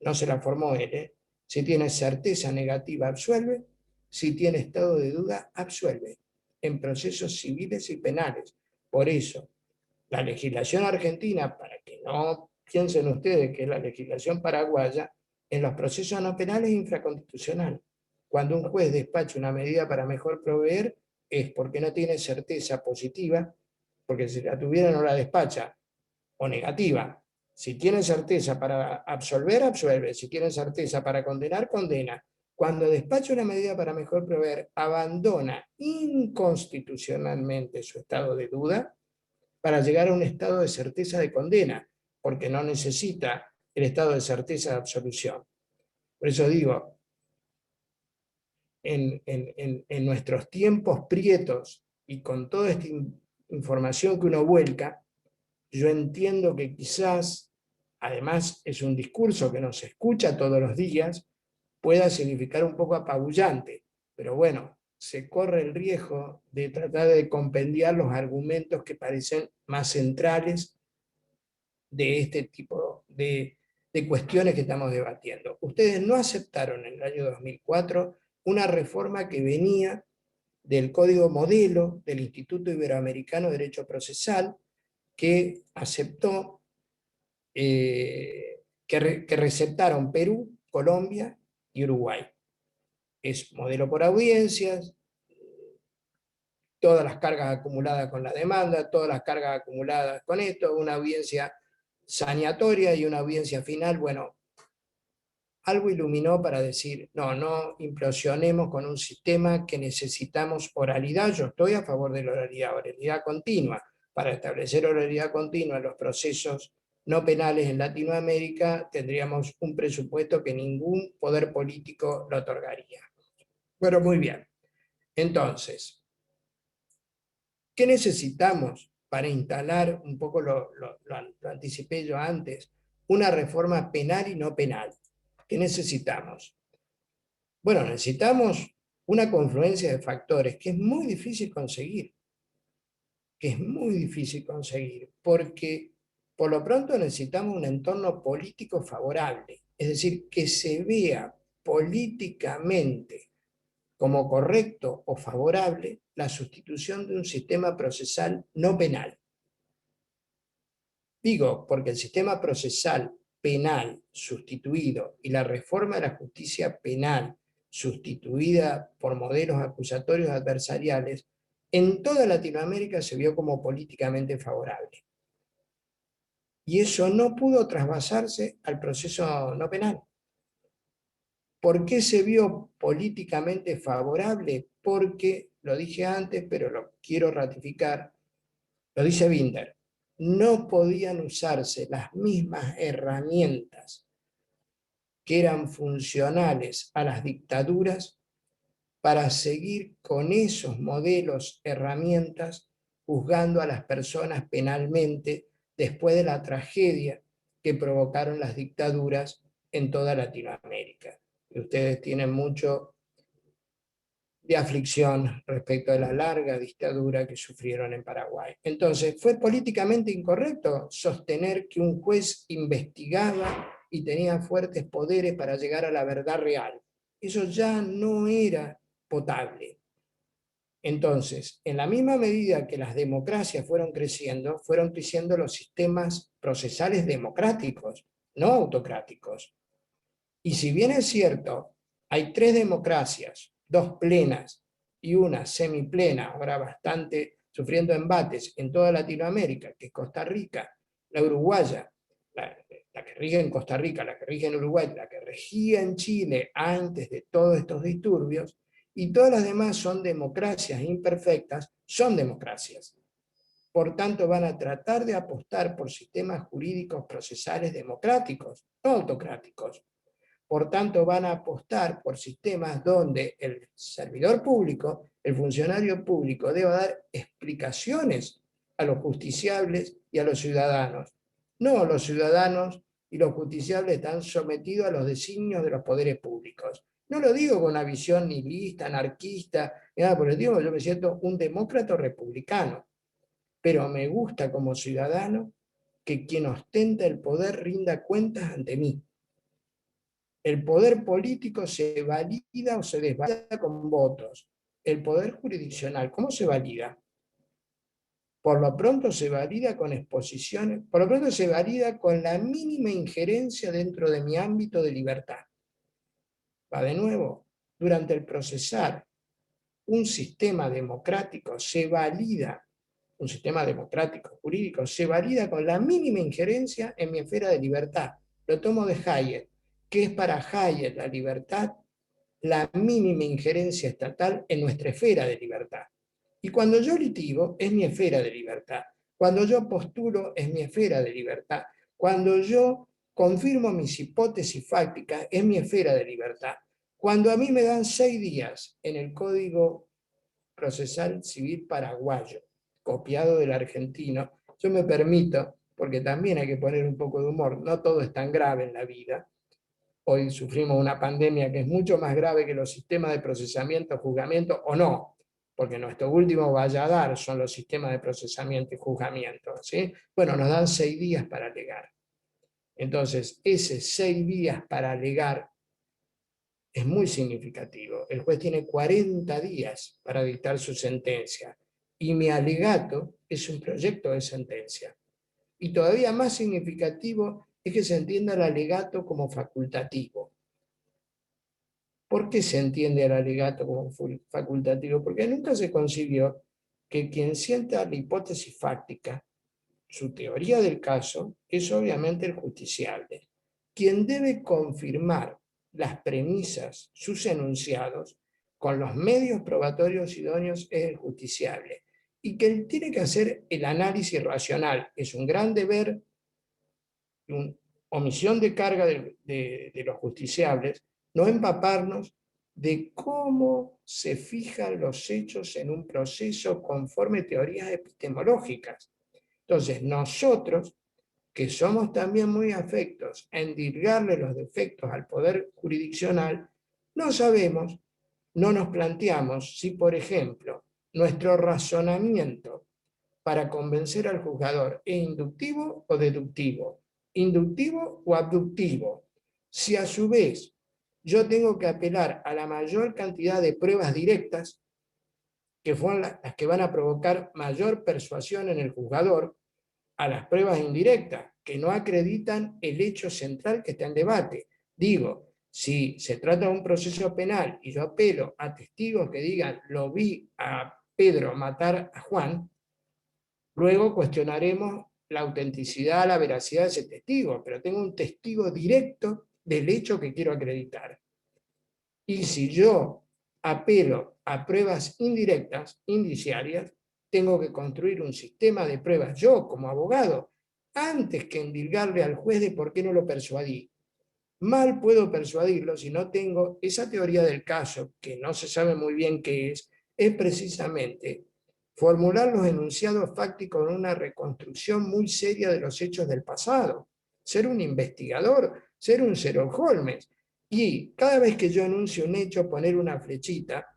no se la formó él. Si tiene certeza negativa, absuelve. Si tiene estado de duda, absuelve. En procesos civiles y penales. Por eso, la legislación argentina, para que no piensen ustedes que es la legislación paraguaya, en los procesos no penales es infraconstitucional. Cuando un juez despacha una medida para mejor proveer, es porque no tiene certeza positiva, porque si la tuviera no la despacha, o negativa. Si tiene certeza para absolver, absuelve. Si tiene certeza para condenar, condena. Cuando despacha una medida para mejor proveer, abandona inconstitucionalmente su estado de duda para llegar a un estado de certeza de condena, porque no necesita el estado de certeza de absolución. Por eso digo, en nuestros tiempos prietos y con toda esta información que uno vuelca, yo entiendo que quizás, además es un discurso que nos escucha todos los días, pueda significar un poco apabullante. pero bueno, se corre el riesgo de tratar de compendiar los argumentos que parecen más centrales de este tipo de cuestiones que estamos debatiendo. Ustedes no aceptaron en el año 2004 una reforma que venía del Código Modelo del Instituto Iberoamericano de Derecho Procesal, que aceptó que receptaron Perú, Colombia y Uruguay. Es modelo por audiencias, todas las cargas acumuladas con la demanda, todas las cargas acumuladas con esto, una audiencia saneatoria y una audiencia final. Bueno, algo iluminó para decir, no implosionemos con un sistema que necesitamos oralidad. Yo estoy a favor de la oralidad continua. Para establecer oralidad continua en los procesos no penales en Latinoamérica, tendríamos un presupuesto que ningún poder político lo otorgaría. Bueno, muy bien. Entonces, ¿qué necesitamos para instalar, un poco lo anticipé yo antes, una reforma penal y no penal? ¿Qué necesitamos? Bueno, necesitamos una confluencia de factores que es muy difícil conseguir, porque por lo pronto necesitamos un entorno político favorable, es decir, que se vea políticamente como correcto o favorable la sustitución de un sistema procesal no penal. Digo, porque el sistema procesal penal sustituido y la reforma de la justicia penal sustituida por modelos acusatorios adversariales, en toda Latinoamérica se vio como políticamente favorable. Y eso no pudo trasvasarse al proceso no penal. ¿Por qué se vio políticamente favorable? Porque, lo dije antes, pero lo quiero ratificar, lo dice Binder, no podían usarse las mismas herramientas que eran funcionales a las dictaduras para seguir con esos modelos, herramientas, juzgando a las personas penalmente después de la tragedia que provocaron las dictaduras en toda Latinoamérica. Y ustedes tienen mucho de aflicción respecto a la larga dictadura que sufrieron en Paraguay. Entonces, ¿fue políticamente incorrecto sostener que un juez investigaba y tenía fuertes poderes para llegar a la verdad real? Eso ya no era potable. Entonces, en la misma medida que las democracias fueron creciendo los sistemas procesales democráticos, no autocráticos. Y si bien es cierto, hay 3 democracias, 2 plenas y una semiplena, ahora bastante sufriendo embates en toda Latinoamérica, que es Costa Rica, la uruguaya, la que rige en Costa Rica, la que rige en Uruguay, la que regía en Chile antes de todos estos disturbios, y todas las demás son democracias imperfectas, son democracias. Por tanto, van a tratar de apostar por sistemas jurídicos procesales democráticos, no autocráticos. Por tanto, van a apostar por sistemas donde el servidor público, el funcionario público, deba dar explicaciones a los justiciables y a los ciudadanos. No, los ciudadanos y los justiciables están sometidos a los designios de los poderes públicos. No lo digo con una visión nihilista, anarquista, nada por el estilo, yo me siento un demócrata republicano, pero me gusta como ciudadano que quien ostenta el poder rinda cuentas ante mí. El poder político se valida o se desvalida con votos. El poder jurisdiccional, ¿cómo se valida? Por lo pronto se valida con exposiciones, por lo pronto se valida con la mínima injerencia dentro de mi ámbito de libertad. Va de nuevo, durante el procesar un sistema democrático se valida, un sistema democrático jurídico se valida con la mínima injerencia en mi esfera de libertad. Lo tomo de Hayek. ¿Qué es para Hayek la libertad? La mínima injerencia estatal en nuestra esfera de libertad. Y cuando yo litigo, es mi esfera de libertad. Cuando yo postulo, es mi esfera de libertad. Cuando yo confirmo mis hipótesis fácticas, es mi esfera de libertad. Cuando a mí me dan 6 días en el Código Procesal Civil Paraguayo, copiado del argentino, yo me permito, porque también hay que poner un poco de humor, no todo es tan grave en la vida, hoy sufrimos una pandemia que es mucho más grave que los sistemas de procesamiento, juzgamiento, o no, porque nuestro último valladar son los sistemas de procesamiento y juzgamiento, ¿sí? Bueno, nos dan 6 días para alegar. Entonces, ese 6 días para alegar es muy significativo. El juez tiene 40 días para dictar su sentencia, y mi alegato es un proyecto de sentencia. Y todavía más significativo es que se entienda el alegato como facultativo. ¿Por qué se entiende el alegato como facultativo? Porque nunca se concibió que quien sienta la hipótesis fáctica, su teoría del caso, es obviamente el justiciable. Quien debe confirmar las premisas, sus enunciados, con los medios probatorios idóneos es el justiciable. Y quien tiene que hacer el análisis racional, es un gran deber, una omisión de carga de los justiciables, no empaparnos de cómo se fijan los hechos en un proceso conforme teorías epistemológicas. Entonces, nosotros, que somos también muy afectos a endilgarle los defectos al poder jurisdiccional, no sabemos, no nos planteamos si, por ejemplo, nuestro razonamiento para convencer al juzgador es inductivo o deductivo, inductivo o abductivo. Si a su vez yo tengo que apelar a la mayor cantidad de pruebas directas, que son las que van a provocar mayor persuasión en el juzgador, a las pruebas indirectas, que no acreditan el hecho central que está en debate. Digo, si se trata de un proceso penal y yo apelo a testigos que digan, lo vi a Pedro matar a Juan, luego cuestionaremos la autenticidad, la veracidad de ese testigo, pero tengo un testigo directo del hecho que quiero acreditar. Y si yo apelo a pruebas indirectas, indiciarias, tengo que construir un sistema de pruebas yo como abogado, antes que endilgarle al juez de por qué no lo persuadí. Mal puedo persuadirlo si no tengo esa teoría del caso, que no se sabe muy bien qué es precisamente formular los enunciados fácticos en una reconstrucción muy seria de los hechos del pasado, ser un investigador, ser un Sherlock Holmes, y cada vez que yo enuncio un hecho poner una flechita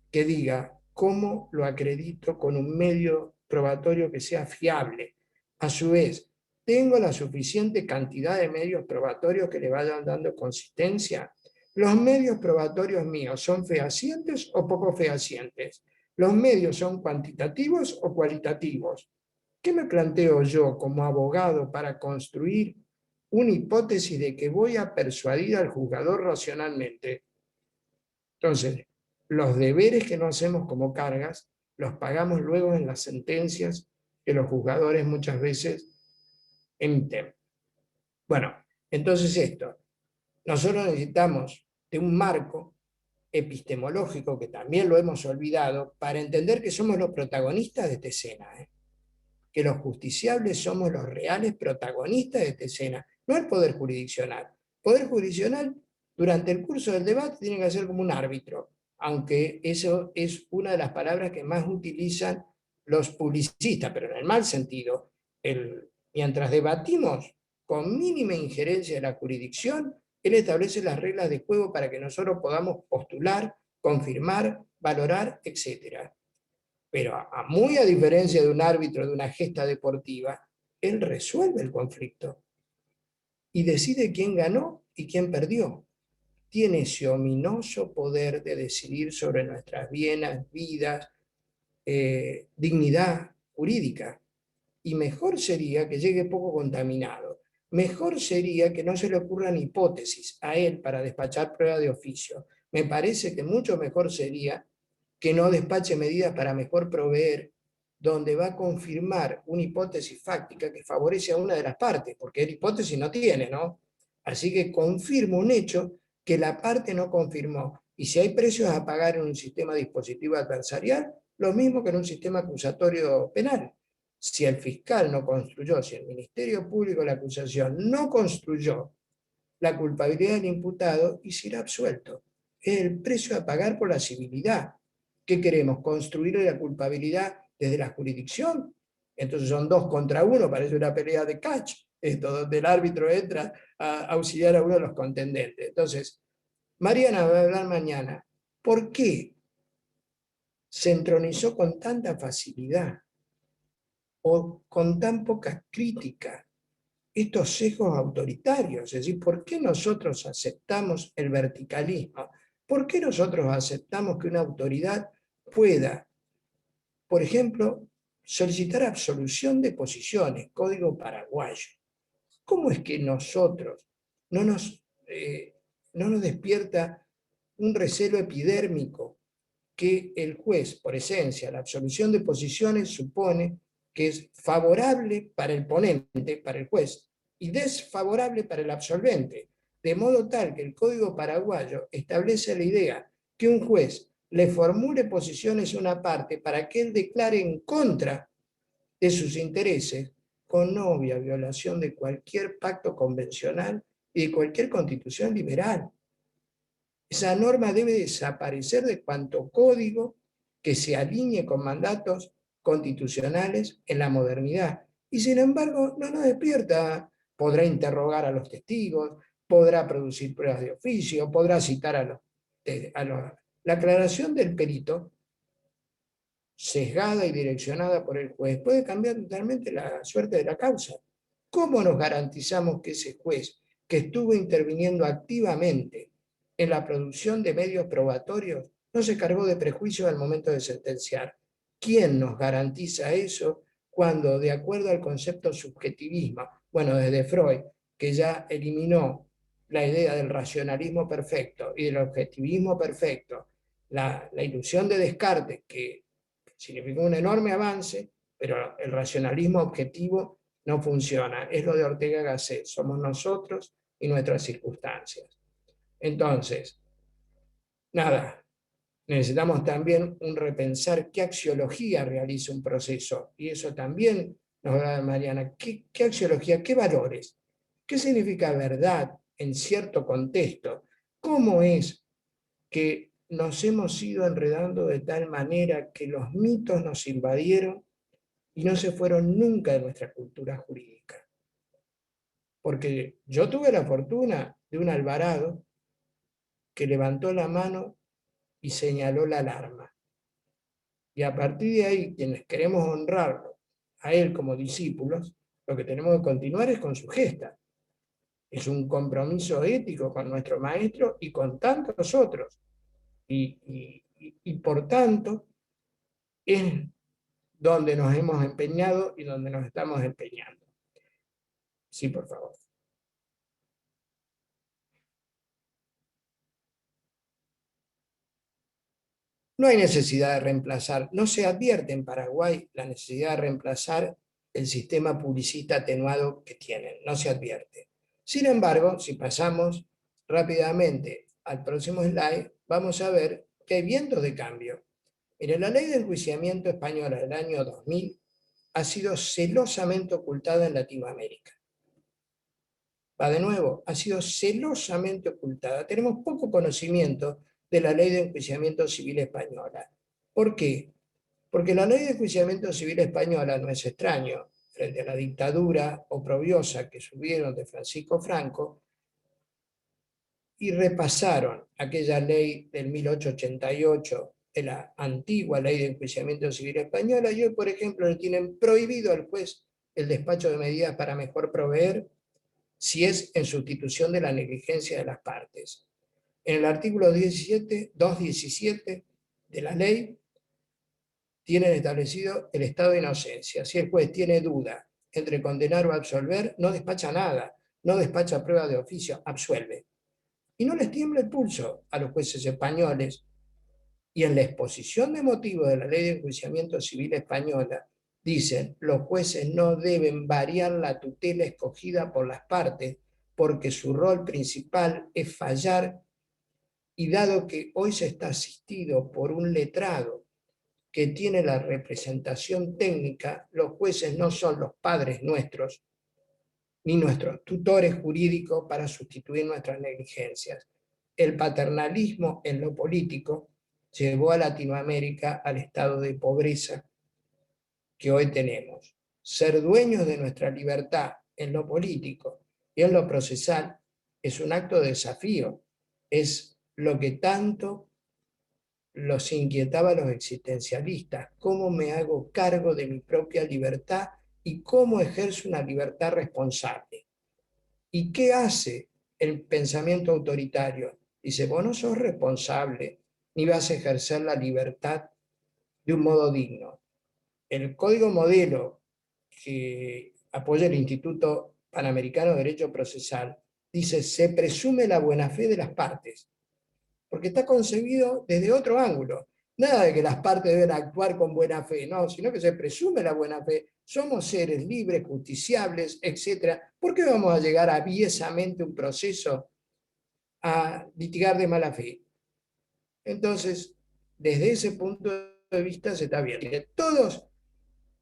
que diga cómo lo acredito con un medio probatorio que sea fiable. A su vez, ¿tengo la suficiente cantidad de medios probatorios que le vayan dando consistencia? ¿Los medios probatorios míos son fehacientes o poco fehacientes? ¿Los medios son cuantitativos o cualitativos? ¿Qué me planteo yo como abogado para construir una hipótesis de que voy a persuadir al juzgador racionalmente? Entonces, los deberes que no hacemos como cargas, los pagamos luego en las sentencias que los juzgadores muchas veces emiten. Bueno, entonces nosotros necesitamos de un marco epistemológico, que también lo hemos olvidado, para entender que somos los protagonistas de esta escena, que los justiciables somos los reales protagonistas de esta escena, no el Poder Jurisdiccional. El Poder Jurisdiccional, durante el curso del debate, tiene que ser como un árbitro, aunque eso es una de las palabras que más utilizan los publicistas, pero en el mal sentido. Mientras debatimos con mínima injerencia de la jurisdicción, él establece las reglas de juego para que nosotros podamos postular, confirmar, valorar, etc. Pero muy a diferencia de un árbitro de una gesta deportiva, él resuelve el conflicto y decide quién ganó y quién perdió. Tiene ese ominoso poder de decidir sobre nuestras vidas, dignidad jurídica. Y mejor sería que llegue poco contaminado. Mejor sería que no se le ocurran hipótesis a él para despachar prueba de oficio. Me parece que mucho mejor sería que no despache medidas para mejor proveer, donde va a confirmar una hipótesis fáctica que favorece a una de las partes, porque el hipótesis no tiene, ¿no? Así que confirma un hecho que la parte no confirmó. Y si hay precios a pagar en un sistema dispositivo adversarial, lo mismo que en un sistema acusatorio penal. Si el fiscal no construyó, si el Ministerio Público de la acusación no construyó la culpabilidad del imputado, y será absuelto. Es el precio a pagar por la civilidad. ¿Qué queremos? ¿Construir la culpabilidad desde la jurisdicción? Entonces son 2 contra 1, parece una pelea de catch. esto, donde el árbitro entra a auxiliar a uno de los contendentes. Entonces, Mariana va a hablar mañana. ¿Por qué se entronizó con tanta facilidad o con tan poca crítica estos sesgos autoritarios? Es decir, ¿por qué nosotros aceptamos el verticalismo? ¿Por qué nosotros aceptamos que una autoridad pueda, por ejemplo, solicitar absolución de posiciones, código paraguayo? ¿Cómo es que nosotros no nos despierta un recelo epidérmico que el juez, por esencia, la absolución de posiciones supone que es favorable para el ponente, para el juez, y desfavorable para el absolvente, de modo tal que el Código paraguayo establece la idea que un juez le formule posiciones a una parte para que él declare en contra de sus intereses, con obvia violación de cualquier pacto convencional y de cualquier constitución liberal. Esa norma debe desaparecer de cuanto código que se alinee con mandatos constitucionales en la modernidad. Y sin embargo, no nos despierta. Podrá interrogar a los testigos, podrá producir pruebas de oficio, podrá citar a los... La aclaración del perito, sesgada y direccionada por el juez, puede cambiar totalmente la suerte de la causa. ¿Cómo nos garantizamos que ese juez, que estuvo interviniendo activamente en la producción de medios probatorios, no se cargó de prejuicios al momento de sentenciar? ¿Quién nos garantiza eso cuando, de acuerdo al concepto subjetivismo, bueno, desde Freud, que ya eliminó la idea del racionalismo perfecto y del objetivismo perfecto, la ilusión de Descartes, que significó un enorme avance, pero el racionalismo objetivo no funciona? Es lo de Ortega y Gasset, somos nosotros y nuestras circunstancias. Entonces, nada, necesitamos también un repensar qué axiología realiza un proceso, y eso también nos da Mariana. ¿Qué axiología, qué valores? ¿Qué significa verdad en cierto contexto? ¿Cómo es que nos hemos ido enredando de tal manera que los mitos nos invadieron y no se fueron nunca de nuestra cultura jurídica? Porque yo tuve la fortuna de un Alvarado que levantó la mano y señaló la alarma. Y a partir de ahí, quienes queremos honrarlo a él como discípulos, lo que tenemos que continuar es con su gesta. Es un compromiso ético con nuestro maestro y con tantos otros. Y por tanto, es donde nos hemos empeñado y donde nos estamos empeñando. Sí, por favor. No hay necesidad de reemplazar, no se advierte en Paraguay la necesidad de reemplazar el sistema publicista atenuado que tienen, no se advierte. Sin embargo, si pasamos rápidamente al próximo slide, vamos a ver que hay vientos de cambio. Mire, la ley de enjuiciamiento española del año 2000 ha sido celosamente ocultada en Latinoamérica. Va de nuevo, ha sido celosamente ocultada. Tenemos poco conocimiento de la ley de enjuiciamiento civil española. ¿Por qué? Porque la ley de enjuiciamiento civil española no es extraño frente a la dictadura oprobiosa que subieron de Francisco Franco y repasaron aquella ley del 1888, de la antigua ley de enjuiciamiento civil española, y hoy, por ejemplo, le tienen prohibido al juez el despacho de medidas para mejor proveer si es en sustitución de la negligencia de las partes. En el artículo 217 de la ley tienen establecido el estado de inocencia. Si el juez tiene duda entre condenar o absolver, no despacha nada, no despacha prueba de oficio, absuelve. Y no les tiembla el pulso a los jueces españoles. Y en la exposición de motivos de la Ley de Enjuiciamiento Civil Española, dicen, los jueces no deben variar la tutela escogida por las partes, porque su rol principal es fallar, y dado que hoy se está asistido por un letrado que tiene la representación técnica, los jueces no son los padres nuestros, ni nuestros tutores jurídicos para sustituir nuestras negligencias. El paternalismo en lo político llevó a Latinoamérica al estado de pobreza que hoy tenemos. Ser dueños de nuestra libertad en lo político y en lo procesal es un acto de desafío, es lo que tanto los inquietaba a los existencialistas, cómo me hago cargo de mi propia libertad y cómo ejerzo una libertad responsable. ¿Y qué hace el pensamiento autoritario? Dice, vos no sos responsable, ni vas a ejercer la libertad de un modo digno. El código modelo que apoya el Instituto Panamericano de Derecho Procesal dice, se presume la buena fe de las partes, porque está concebido desde otro ángulo. Nada de que las partes deben actuar con buena fe, no, sino que se presume la buena fe. Somos seres libres, justiciables, etc. ¿Por qué vamos a llegar aviesamente un proceso a litigar de mala fe? Entonces, desde ese punto de vista se está viendo. Todos,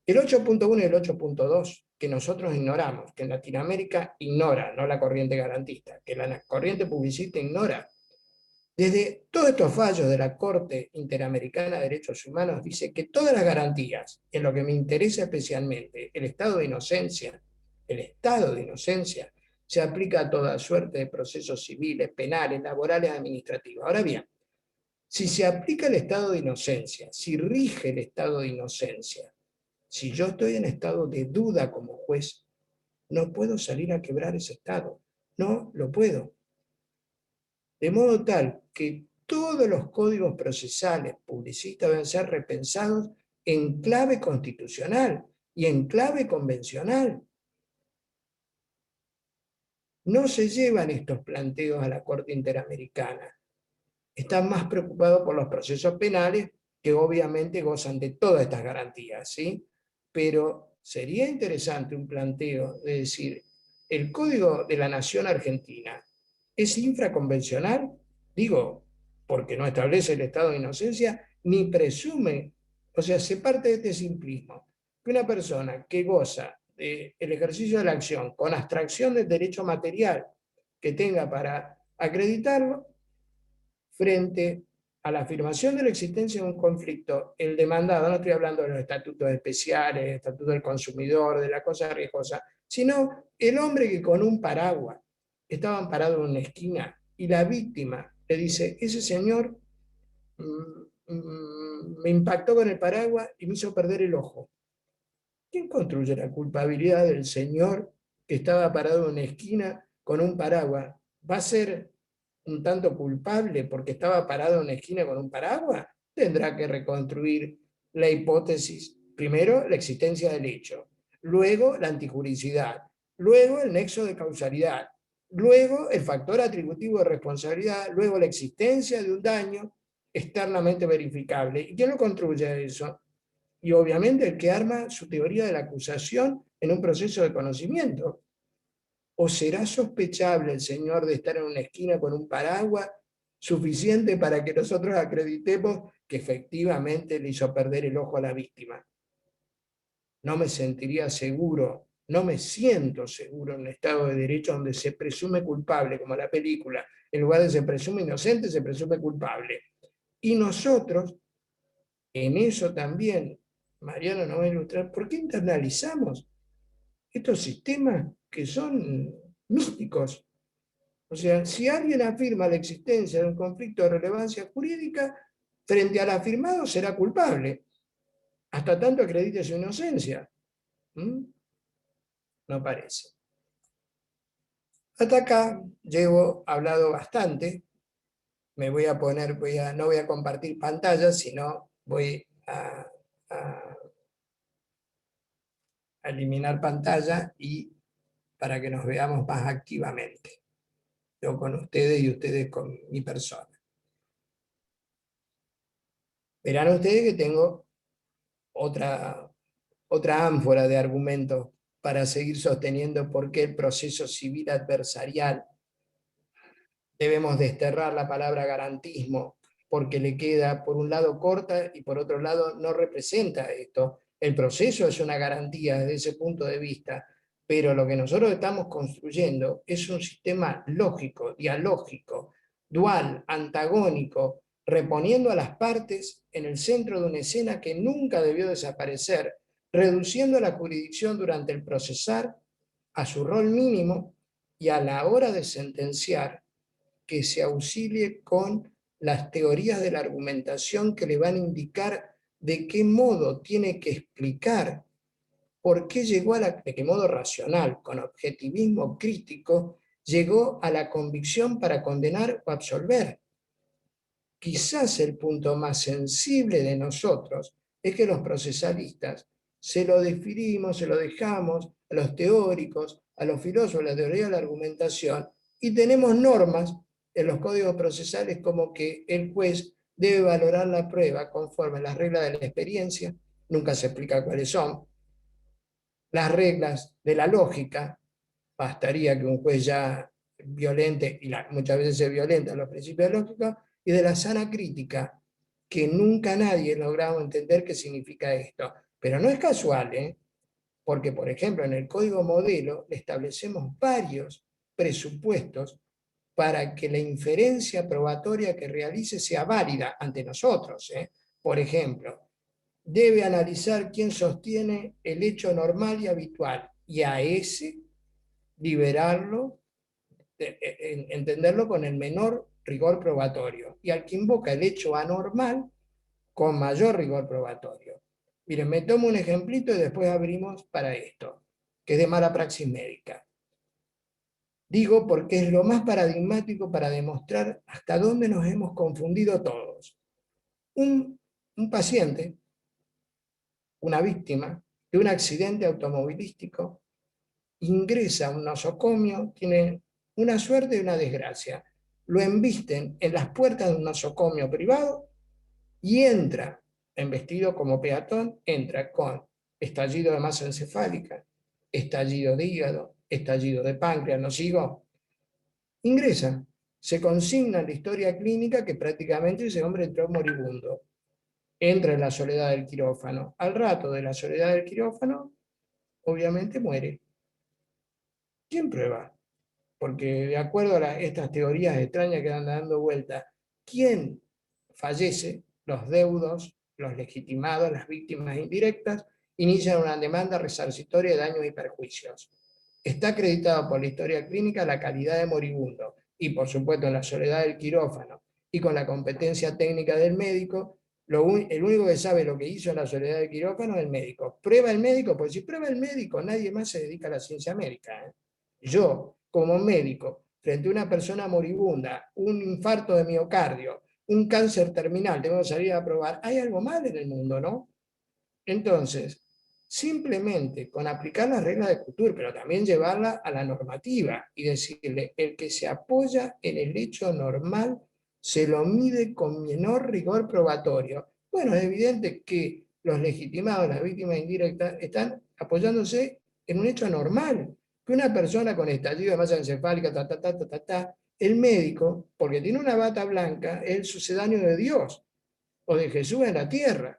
el 8.1 y el 8.2, que nosotros ignoramos, que en Latinoamérica ignora, no la corriente garantista, que la corriente publicista ignora. Desde todos estos fallos de la Corte Interamericana de Derechos Humanos dice que todas las garantías, en lo que me interesa especialmente, el estado de inocencia, se aplica a toda suerte de procesos civiles, penales, laborales, administrativos. Ahora bien, si se aplica el estado de inocencia, si rige el estado de inocencia, si yo estoy en estado de duda como juez, no puedo salir a quebrar ese estado. No lo puedo. De modo tal que todos los códigos procesales publicistas deben ser repensados en clave constitucional y en clave convencional. No se llevan estos planteos a la Corte Interamericana. Están más preocupados por los procesos penales, que obviamente gozan de todas estas garantías, ¿sí? Pero sería interesante un planteo de decir, el Código de la Nación Argentina es infraconvencional, digo, porque no establece el estado de inocencia, ni presume, o sea, se parte de este simplismo, que una persona que goza del ejercicio de la acción con abstracción del derecho material que tenga para acreditarlo, frente a la afirmación de la existencia de un conflicto, el demandado, no estoy hablando de los estatutos especiales, el estatuto del consumidor, de la cosa riesgosa, sino el hombre que con un paraguas estaba amparado en una esquina y la víctima le dice, ese señor me impactó con el paraguas y me hizo perder el ojo. ¿Quién construye la culpabilidad del señor que estaba parado en una esquina con un paraguas? ¿Va a ser un tanto culpable porque estaba parado en una esquina con un paraguas? Tendrá que reconstruir la hipótesis. Primero, la existencia del hecho. Luego, la antijuricidad. Luego, el nexo de causalidad. Luego, el factor atributivo de responsabilidad. Luego, la existencia de un daño externamente verificable. ¿Y quién lo construye eso? Y obviamente el que arma su teoría de la acusación en un proceso de conocimiento. ¿O será sospechable el señor de estar en una esquina con un paraguas suficiente para que nosotros acreditemos que efectivamente le hizo perder el ojo a la víctima? No me sentiría seguro, no me siento seguro en un Estado de Derecho donde se presume culpable, como la película, en lugar de se presume inocente, se presume culpable. Y nosotros, en eso también, Mariano nos va a ilustrar, ¿por qué internalizamos estos sistemas que son místicos? O sea, si alguien afirma la existencia de un conflicto de relevancia jurídica, frente al afirmado será culpable, hasta tanto acredite su inocencia. No parece. Hasta acá llevo hablado bastante. Me voy a poner, no voy a compartir pantalla, sino voy a eliminar pantalla y para que nos veamos más activamente. Yo con ustedes y ustedes con mi persona. Verán ustedes que tengo otra ánfora de argumentos para seguir sosteniendo por qué el proceso civil adversarial debemos desterrar la palabra garantismo, porque le queda por un lado corta y por otro lado no representa esto. El proceso es una garantía desde ese punto de vista, pero lo que nosotros estamos construyendo es un sistema lógico, dialógico, dual, antagónico, reponiendo a las partes en el centro de una escena que nunca debió desaparecer, reduciendo la jurisdicción durante el procesar a su rol mínimo y a la hora de sentenciar que se auxilie con las teorías de la argumentación que le van a indicar de qué modo tiene que explicar por qué llegó de qué modo racional, con objetivismo crítico, llegó a la convicción para condenar o absolver. Quizás el punto más sensible de nosotros es que los procesalistas se lo definimos, se lo dejamos a los teóricos, a los filósofos de la teoría de la argumentación, y tenemos normas en los códigos procesales como que el juez debe valorar la prueba conforme a las reglas de la experiencia, nunca se explica cuáles son, las reglas de la lógica, bastaría que un juez ya violente, y muchas veces se violentan los principios lógicos, y de la sana crítica, que nunca nadie lograba entender qué significa esto. Pero no es casual, porque, por ejemplo, en el código modelo establecemos varios presupuestos para que la inferencia probatoria que realice sea válida ante nosotros. Por ejemplo, debe analizar quién sostiene el hecho normal y habitual, y a ese liberarlo, entenderlo con el menor rigor probatorio, y al que invoca el hecho anormal con mayor rigor probatorio. Miren, me tomo un ejemplito y después abrimos para esto, que es de mala praxis médica. Digo porque es lo más paradigmático para demostrar hasta dónde nos hemos confundido todos. Un paciente, una víctima de un accidente automovilístico, ingresa a un nosocomio, tiene una suerte y una desgracia. Lo embisten en las puertas de un nosocomio privado y entra, en vestido como peatón, entra con estallido de masa encefálica, estallido de hígado, estallido de páncreas, ¿no sigo? Ingresa, se consigna en la historia clínica que prácticamente ese hombre entró moribundo. Entra en la soledad del quirófano. Al rato de la soledad del quirófano, obviamente muere. ¿Quién prueba? Porque de acuerdo a estas teorías extrañas que andan dando vuelta, ¿quién fallece? Los deudos, los legitimados, las víctimas indirectas, inician una demanda resarcitoria de daños y perjuicios. Está acreditado por la historia clínica la calidad de moribundo, y por supuesto en la soledad del quirófano, y con la competencia técnica del médico, el único que sabe lo que hizo en la soledad del quirófano es el médico. ¿Prueba el médico? Pues si prueba el médico, nadie más se dedica a la ciencia médica. Yo, como médico, frente a una persona moribunda, un infarto de miocardio, un cáncer terminal, tengo que salir a probar, hay algo mal en el mundo, ¿no? Entonces, simplemente con aplicar las reglas de Couture, pero también llevarla a la normativa y decirle, el que se apoya en el hecho normal se lo mide con menor rigor probatorio. Bueno, es evidente que los legitimados, las víctimas indirectas, están apoyándose en un hecho normal. Que una persona con estallido de masa encefálica, el médico, porque tiene una bata blanca, es el sucedáneo de Dios o de Jesús en la tierra.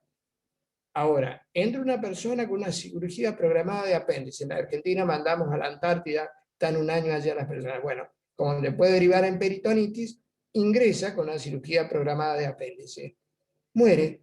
Ahora, entra una persona con una cirugía programada de apéndice. En la Argentina mandamos a la Antártida, están un año allá las personas. Bueno, como le puede derivar en peritonitis, ingresa con una cirugía programada de apéndice. Muere.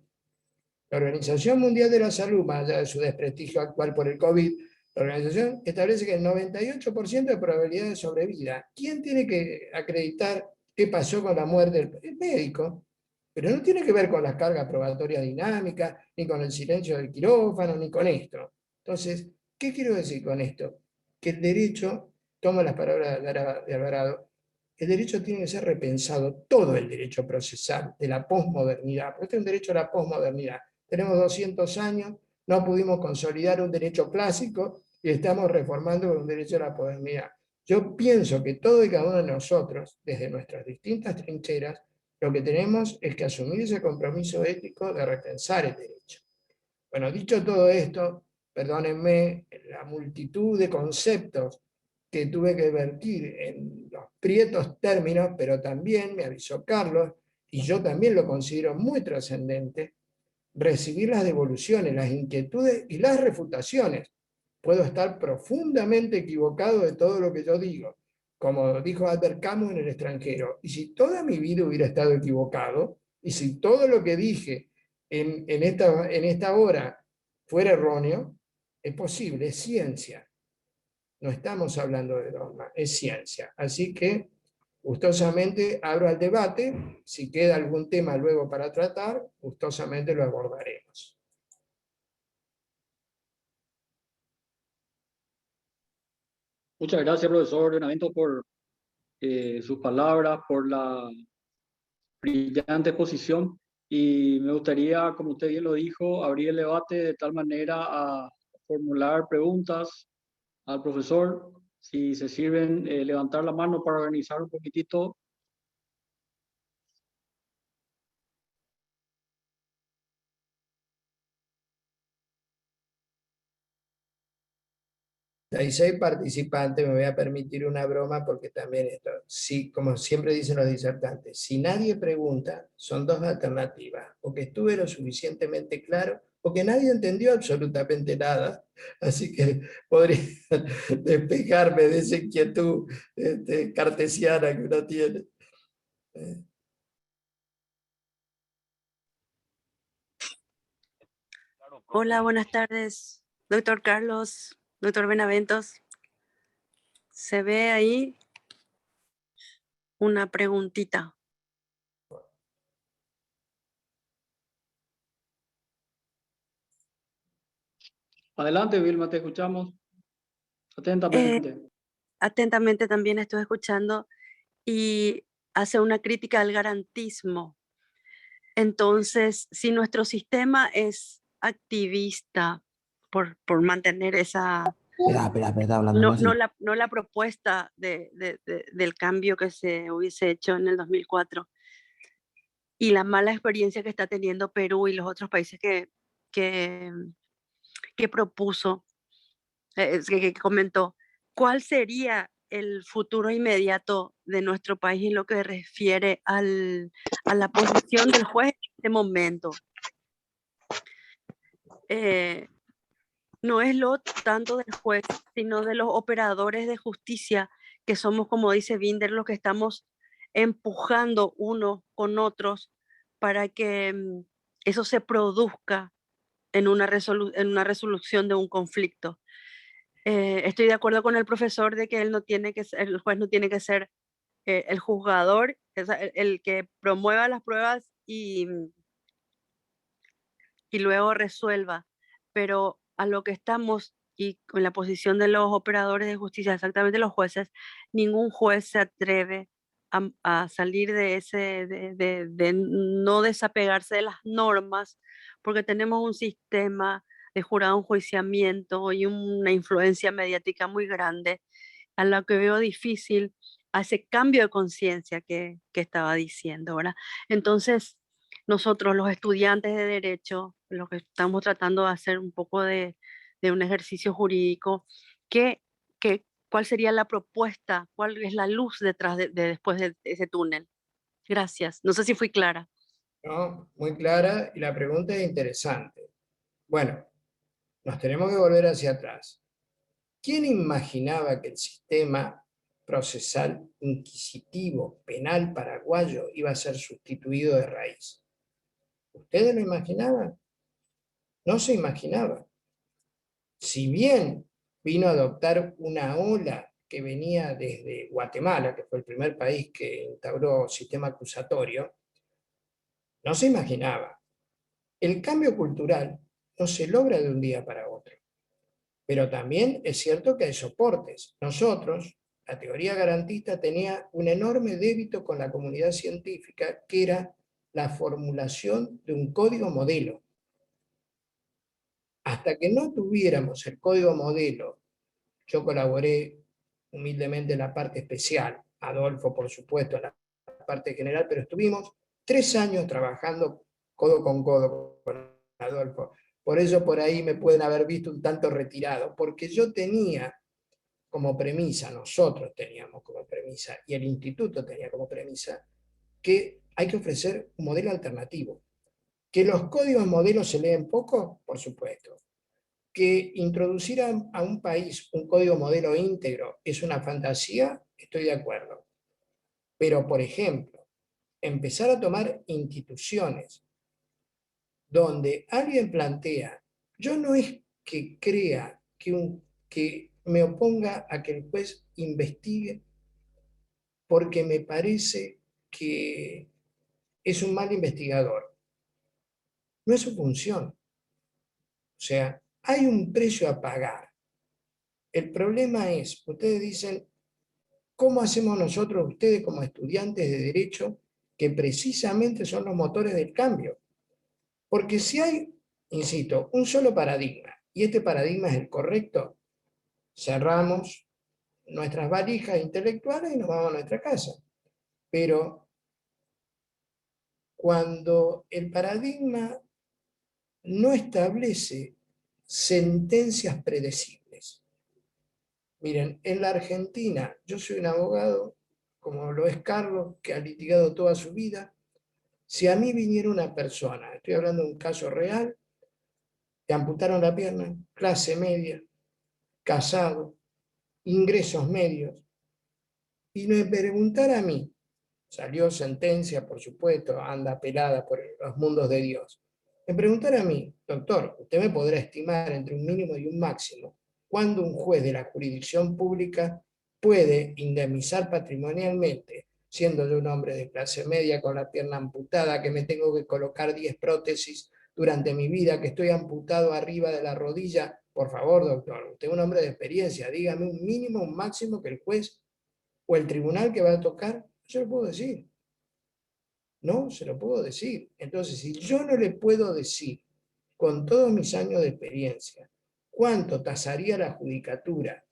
La Organización Mundial de la Salud, más allá de su desprestigio actual por el COVID, la organización establece que el 98% de probabilidad de sobrevida. ¿Quién tiene que acreditar qué pasó con la muerte? El médico. Pero no tiene que ver con las cargas probatorias dinámicas, ni con el silencio del quirófano, ni con esto. Entonces, ¿qué quiero decir con esto? Que el derecho, tomo las palabras de Alvarado, el derecho tiene que ser repensado, todo el derecho procesal de la posmodernidad, porque este es un derecho a la posmodernidad. Tenemos 200 años, no pudimos consolidar un derecho clásico y estamos reformando un derecho a la posmodernidad. Yo pienso que todo y cada uno de nosotros, desde nuestras distintas trincheras, lo que tenemos es que asumir ese compromiso ético de repensar el derecho. Bueno, dicho todo esto, perdónenme la multitud de conceptos que tuve que vertir en los prietos términos, pero también me avisó Carlos, y yo también lo considero muy trascendente, recibir las devoluciones, las inquietudes y las refutaciones. Puedo estar profundamente equivocado de todo lo que yo digo, como dijo Albert Camus en El extranjero, y si toda mi vida hubiera estado equivocado, y si todo lo que dije en esta hora fuera erróneo, es posible, es ciencia. no estamos hablando de dogma, es ciencia. Así que, gustosamente, abro al debate. Si queda algún tema luego para tratar, gustosamente lo abordaremos. Muchas gracias, profesor Benavento, por sus palabras, por la brillante exposición. Y me gustaría, como usted bien lo dijo, abrir el debate de tal manera a formular preguntas al profesor. Si se sirven, levantar la mano para organizar un poquitito. Hay 6 participantes, me voy a permitir una broma porque también esto, sí, como siempre dicen los disertantes, si nadie pregunta, son 2 alternativas, o que estuve lo suficientemente claro, o que nadie entendió absolutamente nada, así que podría despejarme de esa inquietud cartesiana que uno tiene. Hola, buenas tardes, doctor Carlos, doctor Benaventos. ¿Se ve ahí una preguntita? Adelante, Vilma, te escuchamos atentamente. Atentamente también estoy escuchando y hace una crítica al garantismo. Entonces, si nuestro sistema es activista por mantener esa... Espera, hablando así. No la propuesta del cambio que se hubiese hecho en el 2004 y la mala experiencia que está teniendo Perú y los otros países que propuso, que comentó, ¿cuál sería el futuro inmediato de nuestro país en lo que refiere a la posición del juez en este momento? No es lo tanto del juez, sino de los operadores de justicia, que somos, como dice Binder, los que estamos empujando unos con otros para que eso se produzca en una resolución de un conflicto. Estoy de acuerdo con el profesor de que él no tiene que ser, el juez no tiene que ser el juzgador, el que promueva las pruebas y luego resuelva, pero a lo que estamos y con la posición de los operadores de justicia, exactamente los jueces, ningún juez se atreve a salir de de no desapegarse de las normas, porque tenemos un sistema de jurado enjuiciamiento y una influencia mediática muy grande, a lo que veo difícil a ese cambio de conciencia que estaba diciendo, ¿verdad? Entonces, nosotros, los estudiantes de Derecho, los que estamos tratando de hacer un poco de un ejercicio jurídico, ¿cuál sería la propuesta? ¿Cuál es la luz detrás después de ese túnel? Gracias. No sé si fui clara. ¿No? Muy clara, y la pregunta es interesante. Bueno, nos tenemos que volver hacia atrás. ¿Quién imaginaba que el sistema procesal inquisitivo penal paraguayo iba a ser sustituido de raíz? ¿Ustedes lo imaginaban? No se imaginaba. Si bien vino a adoptar una ola que venía desde Guatemala, que fue el primer país que instauró sistema acusatorio, no se imaginaba. El cambio cultural no se logra de un día para otro. Pero también es cierto que hay soportes. Nosotros, la teoría garantista tenía un enorme débito con la comunidad científica, que era la formulación de un código modelo. Hasta que no tuviéramos el código modelo, yo colaboré humildemente en la parte especial, Adolfo por supuesto en la parte general, pero estuvimos 3 años trabajando codo con Adolfo. Por eso por ahí me pueden haber visto un tanto retirado, porque yo tenía como premisa, nosotros teníamos como premisa, y el instituto tenía como premisa, que hay que ofrecer un modelo alternativo. ¿Que los códigos modelos se leen poco? Por supuesto. ¿Que introducir a un país un código modelo íntegro es una fantasía? Estoy de acuerdo. Pero, por ejemplo, empezar a tomar instituciones donde alguien plantea, yo no es que crea que me oponga a que el juez investigue porque me parece que es un mal investigador. No es su función. O sea, hay un precio a pagar. El problema es, ustedes dicen, ¿cómo hacemos nosotros, ustedes como estudiantes de Derecho, que precisamente son los motores del cambio? Porque si hay, insisto, un solo paradigma, y este paradigma es el correcto, cerramos nuestras valijas intelectuales y nos vamos a nuestra casa. Pero cuando el paradigma no establece sentencias predecibles. Miren, en la Argentina, yo soy un abogado, como lo es Carlos, que ha litigado toda su vida. Si a mí viniera una persona, estoy hablando de un caso real, le amputaron la pierna, clase media, casado, ingresos medios, y me preguntara a mí, salió sentencia, por supuesto, anda pelada por los mundos de Dios, me preguntara a mí, doctor, usted me podrá estimar entre un mínimo y un máximo cuándo un juez de la jurisdicción pública puede indemnizar patrimonialmente, siendo yo un hombre de clase media con la pierna amputada, que me tengo que colocar 10 prótesis durante mi vida, que estoy amputado arriba de la rodilla. Por favor, doctor, usted es un hombre de experiencia, dígame un mínimo, un máximo que el juez o el tribunal que va a tocar, yo lo puedo decir. No, se lo puedo decir. Entonces, si yo no le puedo decir, con todos mis años de experiencia, cuánto tasaría la judicatura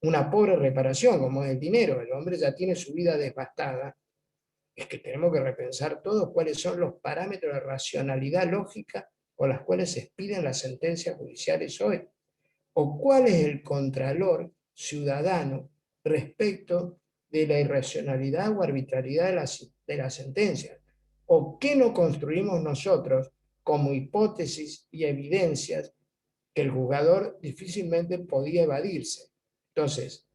una pobre reparación, como es el dinero, el hombre ya tiene su vida devastada, es que tenemos que repensar todos cuáles son los parámetros de racionalidad lógica con las cuales se expiden las sentencias judiciales hoy, o cuál es el contralor ciudadano respecto de la irracionalidad o arbitrariedad de las sentencias, o qué no construimos nosotros como hipótesis y evidencias que el juzgador difícilmente podía evadirse. Entonces,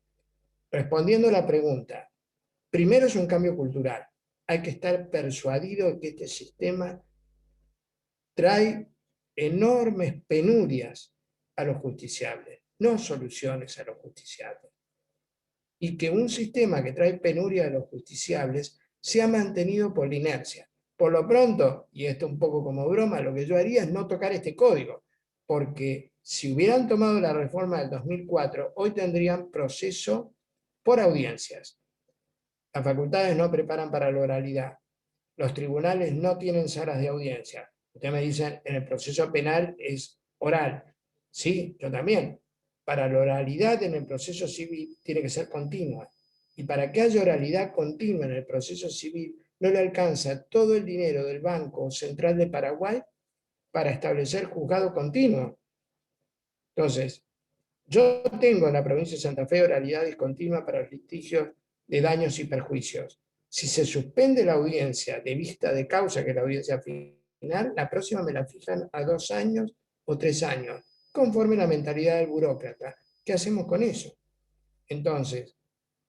respondiendo a la pregunta, primero es un cambio cultural. Hay que estar persuadido de que este sistema trae enormes penurias a los justiciables, no soluciones a los justiciables. Y que un sistema que trae penuria a los justiciables se ha mantenido por la inercia. Por lo pronto, y esto un poco como broma, lo que yo haría es no tocar este código, porque si hubieran tomado la reforma del 2004, hoy tendrían proceso por audiencias. Las facultades no preparan para la oralidad. Los tribunales no tienen salas de audiencia. Ustedes me dicen, en el proceso penal es oral. Sí, yo también. Para la oralidad en el proceso civil tiene que ser continua. Y para que haya oralidad continua en el proceso civil, no le alcanza todo el dinero del Banco Central de Paraguay para establecer juzgado continuo. Entonces, yo tengo en la provincia de Santa Fe oralidad discontinua para los litigios de daños y perjuicios. Si se suspende la audiencia de vista de causa, que es la audiencia final, la próxima me la fijan a 2 años o 3 años, conforme la mentalidad del burócrata. ¿Qué hacemos con eso? Entonces,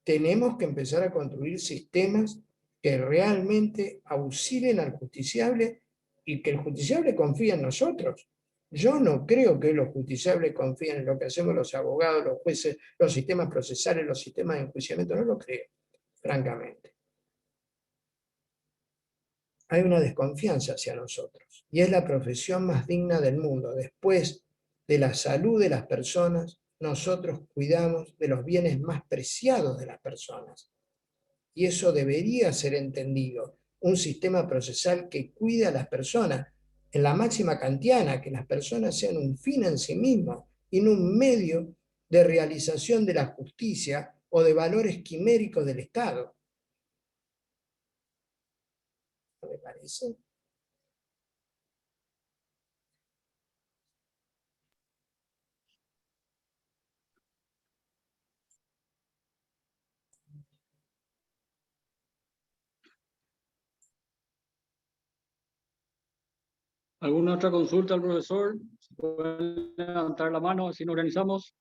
tenemos que empezar a construir sistemas que realmente auxilien al justiciable y que el justiciable confíe en nosotros. Yo no creo que los justiciables confíen en lo que hacemos los abogados, los jueces, los sistemas procesales, los sistemas de enjuiciamiento, no lo creo, francamente. Hay una desconfianza hacia nosotros y es la profesión más digna del mundo. Después de la salud de las personas, nosotros cuidamos de los bienes más preciados de las personas. Y eso debería ser entendido. Un sistema procesal que cuida a las personas en la máxima kantiana, que las personas sean un fin en sí mismo y no un medio de realización de la justicia o de valores quiméricos del Estado. ¿No me parece? ¿Alguna otra consulta al profesor? ¿Se puede levantar la mano así nos organizamos?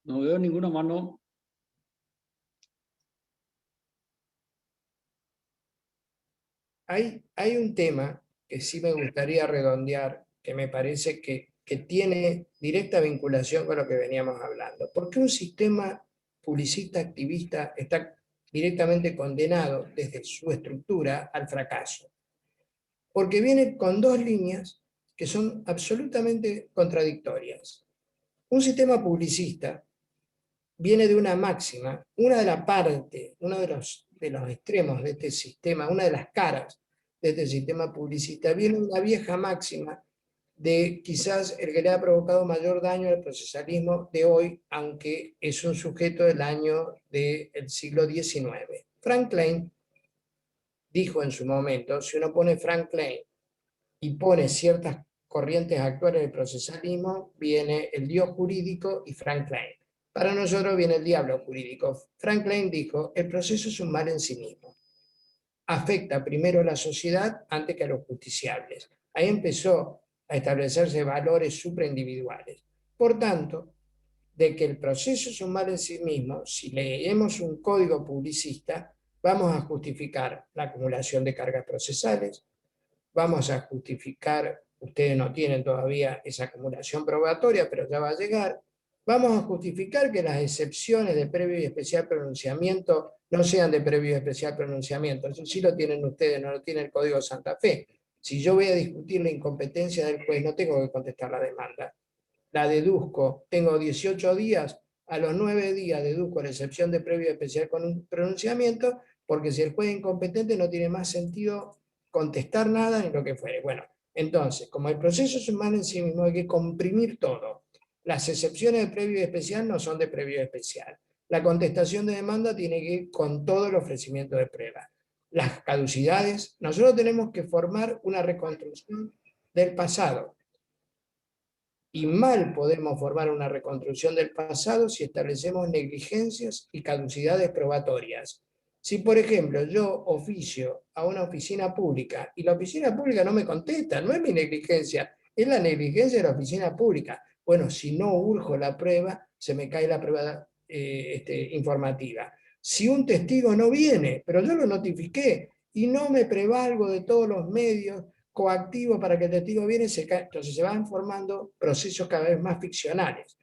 No veo ninguna mano. Hay un tema que sí me gustaría redondear, que me parece que tiene directa vinculación con lo que veníamos hablando. ¿Por qué un sistema publicista activista está directamente condenado desde su estructura al fracaso? Porque viene con dos líneas que son absolutamente contradictorias. Un sistema publicista viene de una máxima, una de las partes, uno de los extremos de este sistema, una de las caras de este sistema publicista, viene una vieja máxima de quizás el que le ha provocado mayor daño al procesalismo de hoy, aunque es un sujeto del año del siglo XIX. Frank Klein dijo en su momento, si uno pone Frank Klein y pone ciertas corrientes actuales del procesalismo, viene el Dios jurídico y Frank Klein. Para nosotros viene el diablo jurídico. Frank Klein dijo, el proceso es un mal en sí mismo. Afecta primero a la sociedad antes que a los justiciables. Ahí empezó a establecerse valores supraindividuales. Por tanto, de que el proceso es un mal en sí mismo, si leemos un código publicista, vamos a justificar la acumulación de cargas procesales, vamos a justificar, ustedes no tienen todavía esa acumulación probatoria, pero ya va a llegar, vamos a justificar que las excepciones de previo y especial pronunciamiento no sean de previo y especial pronunciamiento. Eso sí lo tienen ustedes, no lo tiene el Código Santa Fe. Si yo voy a discutir la incompetencia del juez, no tengo que contestar la demanda. La deduzco, tengo 18 días, a los 9 días deduzco la excepción de previo y especial con un pronunciamiento, porque si el juez es incompetente no tiene más sentido contestar nada ni lo que fuere. Bueno, entonces, como el proceso es un mal en sí mismo, hay que comprimir todo. Las excepciones de previo y especial no son de previo y especial. La contestación de demanda tiene que ir con todo el ofrecimiento de prueba. Las caducidades, nosotros tenemos que formar una reconstrucción del pasado. Y mal podemos formar una reconstrucción del pasado si establecemos negligencias y caducidades probatorias. Si, por ejemplo, yo oficio a una oficina pública y la oficina pública no me contesta, no es mi negligencia, es la negligencia de la oficina pública. Bueno, si no urjo la prueba, se me cae la prueba informativa. Si un testigo no viene, pero yo lo notifiqué y no me prevalgo de todos los medios coactivos para que el testigo viene, entonces se van formando procesos cada vez más ficcionales.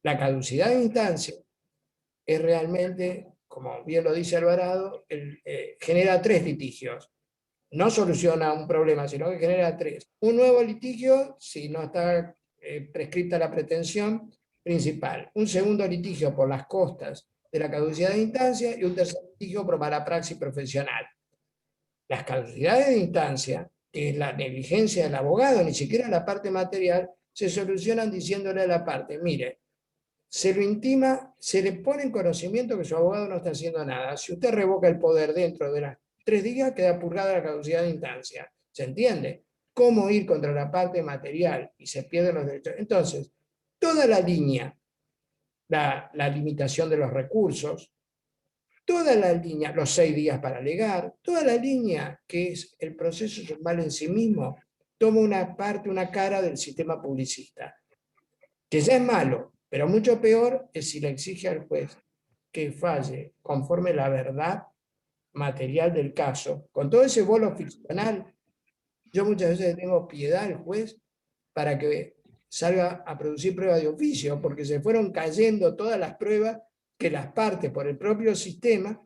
La caducidad de instancia es realmente, como bien lo dice Alvarado, genera 3 litigios. No soluciona un problema, sino que genera 3. Un nuevo litigio, si no está prescripta la pretensión principal. Un segundo litigio por las costas de la caducidad de instancia y un tercer litigio por mala praxis profesional. Las caducidades de instancia, que es la negligencia del abogado, ni siquiera la parte material, se solucionan diciéndole a la parte, mire, se lo intima, se le pone en conocimiento que su abogado no está haciendo nada. Si usted revoca el poder dentro de las 3 días, queda purgada la caducidad de instancia. ¿Se entiende? ¿Cómo ir contra la parte material y se pierden los derechos? Entonces, toda la línea, la limitación de los recursos, toda la línea, los 6 días para alegar, toda la línea que es el proceso formal en sí mismo, toma una parte, una cara del sistema publicista, que ya es malo, pero mucho peor es si le exige al juez que falle conforme la verdad material del caso. Con todo ese bolo ficcional, yo muchas veces tengo piedad al juez para que salga a producir pruebas de oficio, porque se fueron cayendo todas las pruebas que las partes por el propio sistema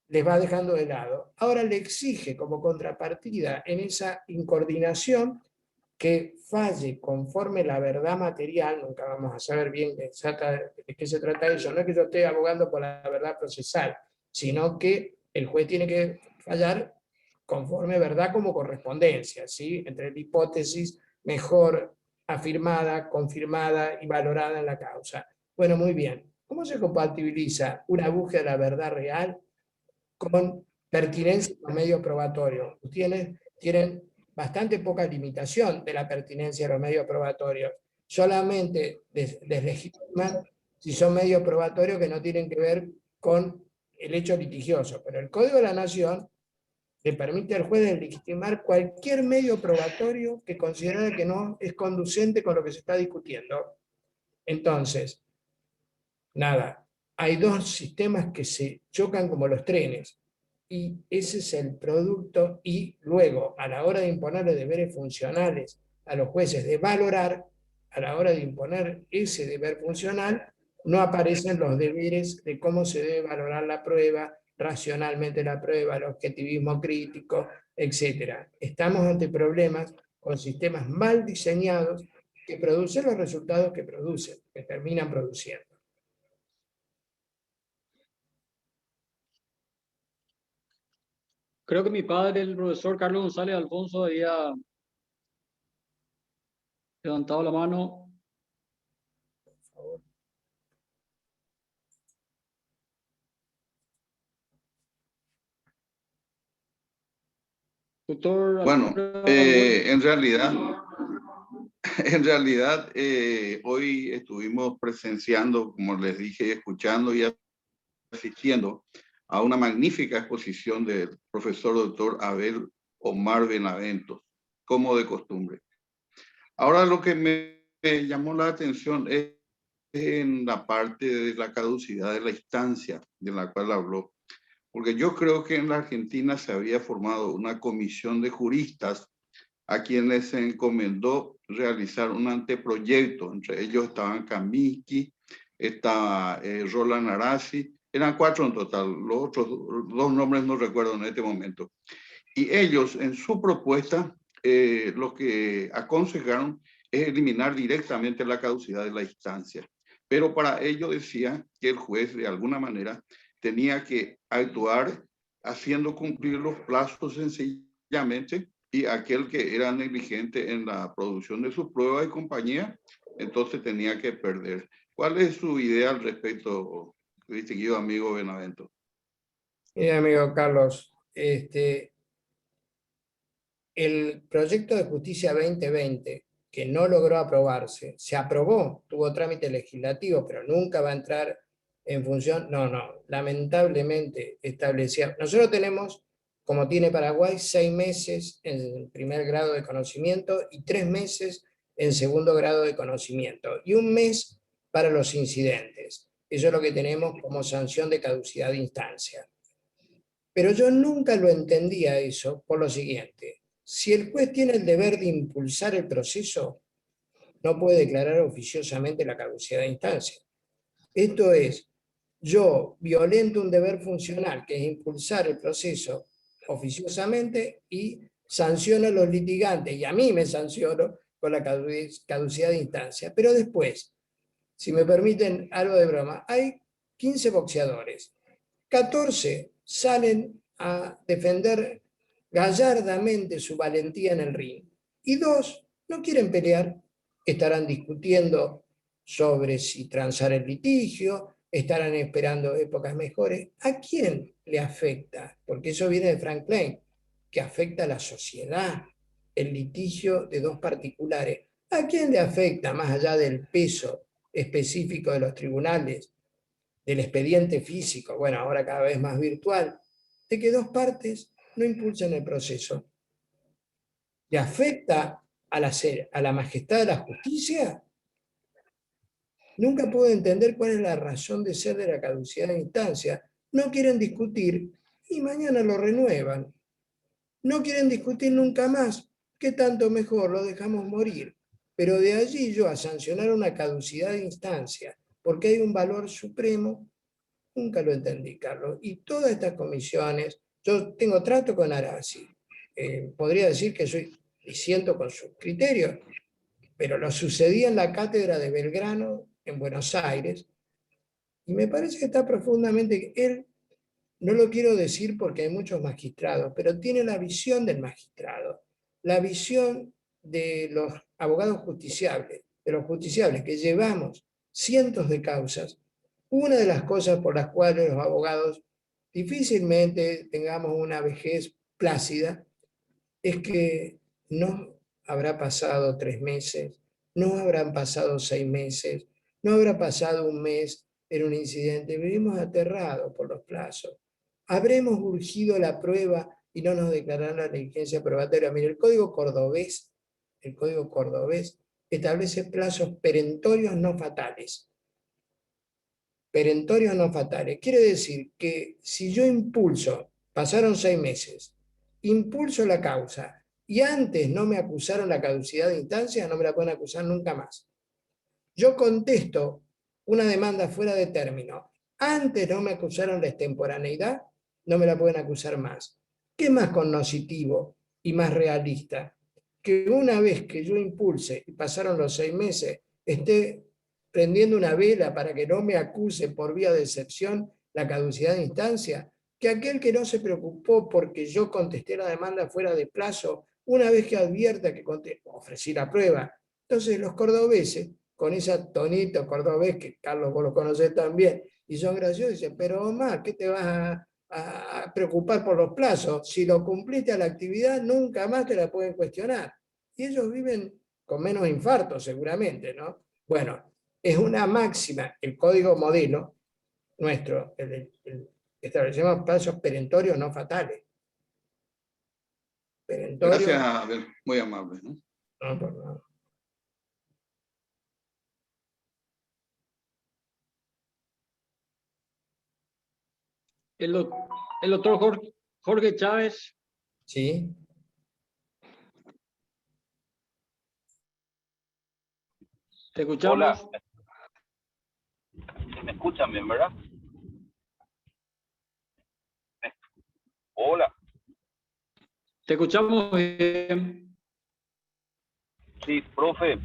les va dejando de lado. Ahora le exige como contrapartida en esa incoordinación que falle conforme la verdad material, nunca vamos a saber bien de qué se trata eso, no es que yo esté abogando por la verdad procesal, sino que el juez tiene que fallar conforme verdad como correspondencia, ¿sí? Entre la hipótesis mejor afirmada, confirmada y valorada en la causa. Bueno, muy bien. ¿Cómo se compatibiliza una búsqueda de la verdad real con pertinencia de los medios probatorios? Tienen bastante poca limitación de la pertinencia de los medios probatorios. Solamente deslegitiman si son medios probatorios que no tienen que ver con el hecho litigioso. Pero el Código de la Nación le permite al juez deslegitimar cualquier medio probatorio que considere que no es conducente con lo que se está discutiendo. Entonces, nada, hay dos sistemas que se chocan como los trenes, y ese es el producto, y luego, a la hora de imponerle deberes funcionales a los jueces de valorar, a la hora de imponer ese deber funcional, no aparecen los deberes de cómo se debe valorar la prueba, racionalmente la prueba, el objetivismo crítico, etc. Estamos ante problemas con sistemas mal diseñados que producen los resultados que producen, que terminan produciendo. Creo que mi padre, el profesor Carlos González Alfonso, había levantado la mano. Por favor. Doctor. Bueno, en realidad, hoy estuvimos presenciando, como les dije, escuchando y asistiendo a una magnífica exposición del profesor doctor Abel Omar Benavento, como de costumbre. Ahora lo que me llamó la atención es en la parte de la caducidad de la instancia de la cual habló, porque yo creo que en la Argentina se había formado una comisión de juristas a quienes se encomendó realizar un anteproyecto. Entre ellos estaban Kaminsky, estaba Roland Arazi, eran 4 en total, los otros 2 nombres no recuerdo en este momento. Y ellos en su propuesta lo que aconsejaron es eliminar directamente la caducidad de la instancia. Pero para ello decía que el juez de alguna manera tenía que actuar haciendo cumplir los plazos sencillamente, y aquel que era negligente en la producción de sus pruebas de compañía, entonces tenía que perder. ¿Cuál es su idea al respecto, distinguido amigo Benavento? Amigo Carlos, el proyecto de Justicia 2020, que no logró aprobarse, se aprobó, tuvo trámite legislativo, pero nunca va a entrar en función. No, lamentablemente establecía. Nosotros tenemos, como tiene Paraguay, 6 meses en primer grado de conocimiento y 3 meses en segundo grado de conocimiento, y 1 mes para los incidentes. Eso es lo que tenemos como sanción de caducidad de instancia. Pero yo nunca lo entendía eso por lo siguiente: si el juez tiene el deber de impulsar el proceso, no puede declarar oficiosamente la caducidad de instancia. Esto es, yo violento un deber funcional, que es impulsar el proceso oficiosamente, y sanciono a los litigantes, y a mí me sanciono con la caducidad de instancia. Pero después, si me permiten algo de broma, hay 15 boxeadores, 14 salen a defender gallardamente su valentía en el ring, y 2 no quieren pelear. Estarán discutiendo sobre si transar el litigio, estarán esperando épocas mejores. ¿A quién le afecta? Porque eso viene de Frank Klein, que afecta a la sociedad, el litigio de 2 particulares. ¿A quién le afecta, más allá del peso específico de los tribunales, del expediente físico, bueno, ahora cada vez más virtual, de que 2 partes no impulsen el proceso? ¿Le afecta a la majestad de la justicia? Nunca puedo entender cuál es la razón de ser de la caducidad de instancia. No quieren discutir y mañana lo renuevan. No quieren discutir nunca más. ¿Qué tanto mejor? Lo dejamos morir. Pero de allí yo a sancionar una caducidad de instancia porque hay un valor supremo, nunca lo entendí, Carlos. Y todas estas comisiones, yo tengo trato con Arazi, podría decir que soy diciendo con sus criterios, pero lo sucedía en la cátedra de Belgrano, en Buenos Aires, y me parece que está profundamente. Él, no lo quiero decir porque hay muchos magistrados, pero tiene la visión del magistrado, la visión de los abogados justiciables, de los justiciables que llevamos cientos de causas. Una de las cosas por las cuales los abogados difícilmente tengamos una vejez plácida es que no habrá pasado 3 meses, no habrán pasado 6 meses, no habrá pasado 1 mes en un incidente. Vivimos aterrados por los plazos. Habremos urgido la prueba y no nos declararán la negligencia probatoria. Mire, el Código Cordobés establece plazos perentorios no fatales. perentorios no fatales. Quiere decir que si yo impulso, pasaron 6 meses, impulso la causa y antes no me acusaron la caducidad de instancia, no me la pueden acusar nunca más. Yo contesto una demanda fuera de término, antes no me acusaron la extemporaneidad, no me la pueden acusar más. ¿Qué es más cognoscitivo y más realista? Que una vez que yo impulse y pasaron los 6 meses, esté prendiendo una vela para que no me acuse por vía de excepción la caducidad de instancia, que aquel que no se preocupó porque yo contesté la demanda fuera de plazo, una vez que advierta que ofrecí la prueba. Entonces los cordobeses, con ese tonito cordobés que Carlos vos lo conocés también, y son graciosos, dicen, pero Omar, ¿qué te vas a preocupar por los plazos? Si lo cumpliste a la actividad, nunca más te la pueden cuestionar. Y ellos viven con menos infartos seguramente, ¿no? Bueno, es una máxima, el código modelo nuestro, establecemos plazos perentorios no fatales. Perentorio, Gracias, Abel, muy amable, ¿no? No, por nada. El doctor Jorge Chávez. Sí. Te escuchamos. Hola. ¿Me escuchan bien, verdad? Hola. Te escuchamos bien. Sí, profe.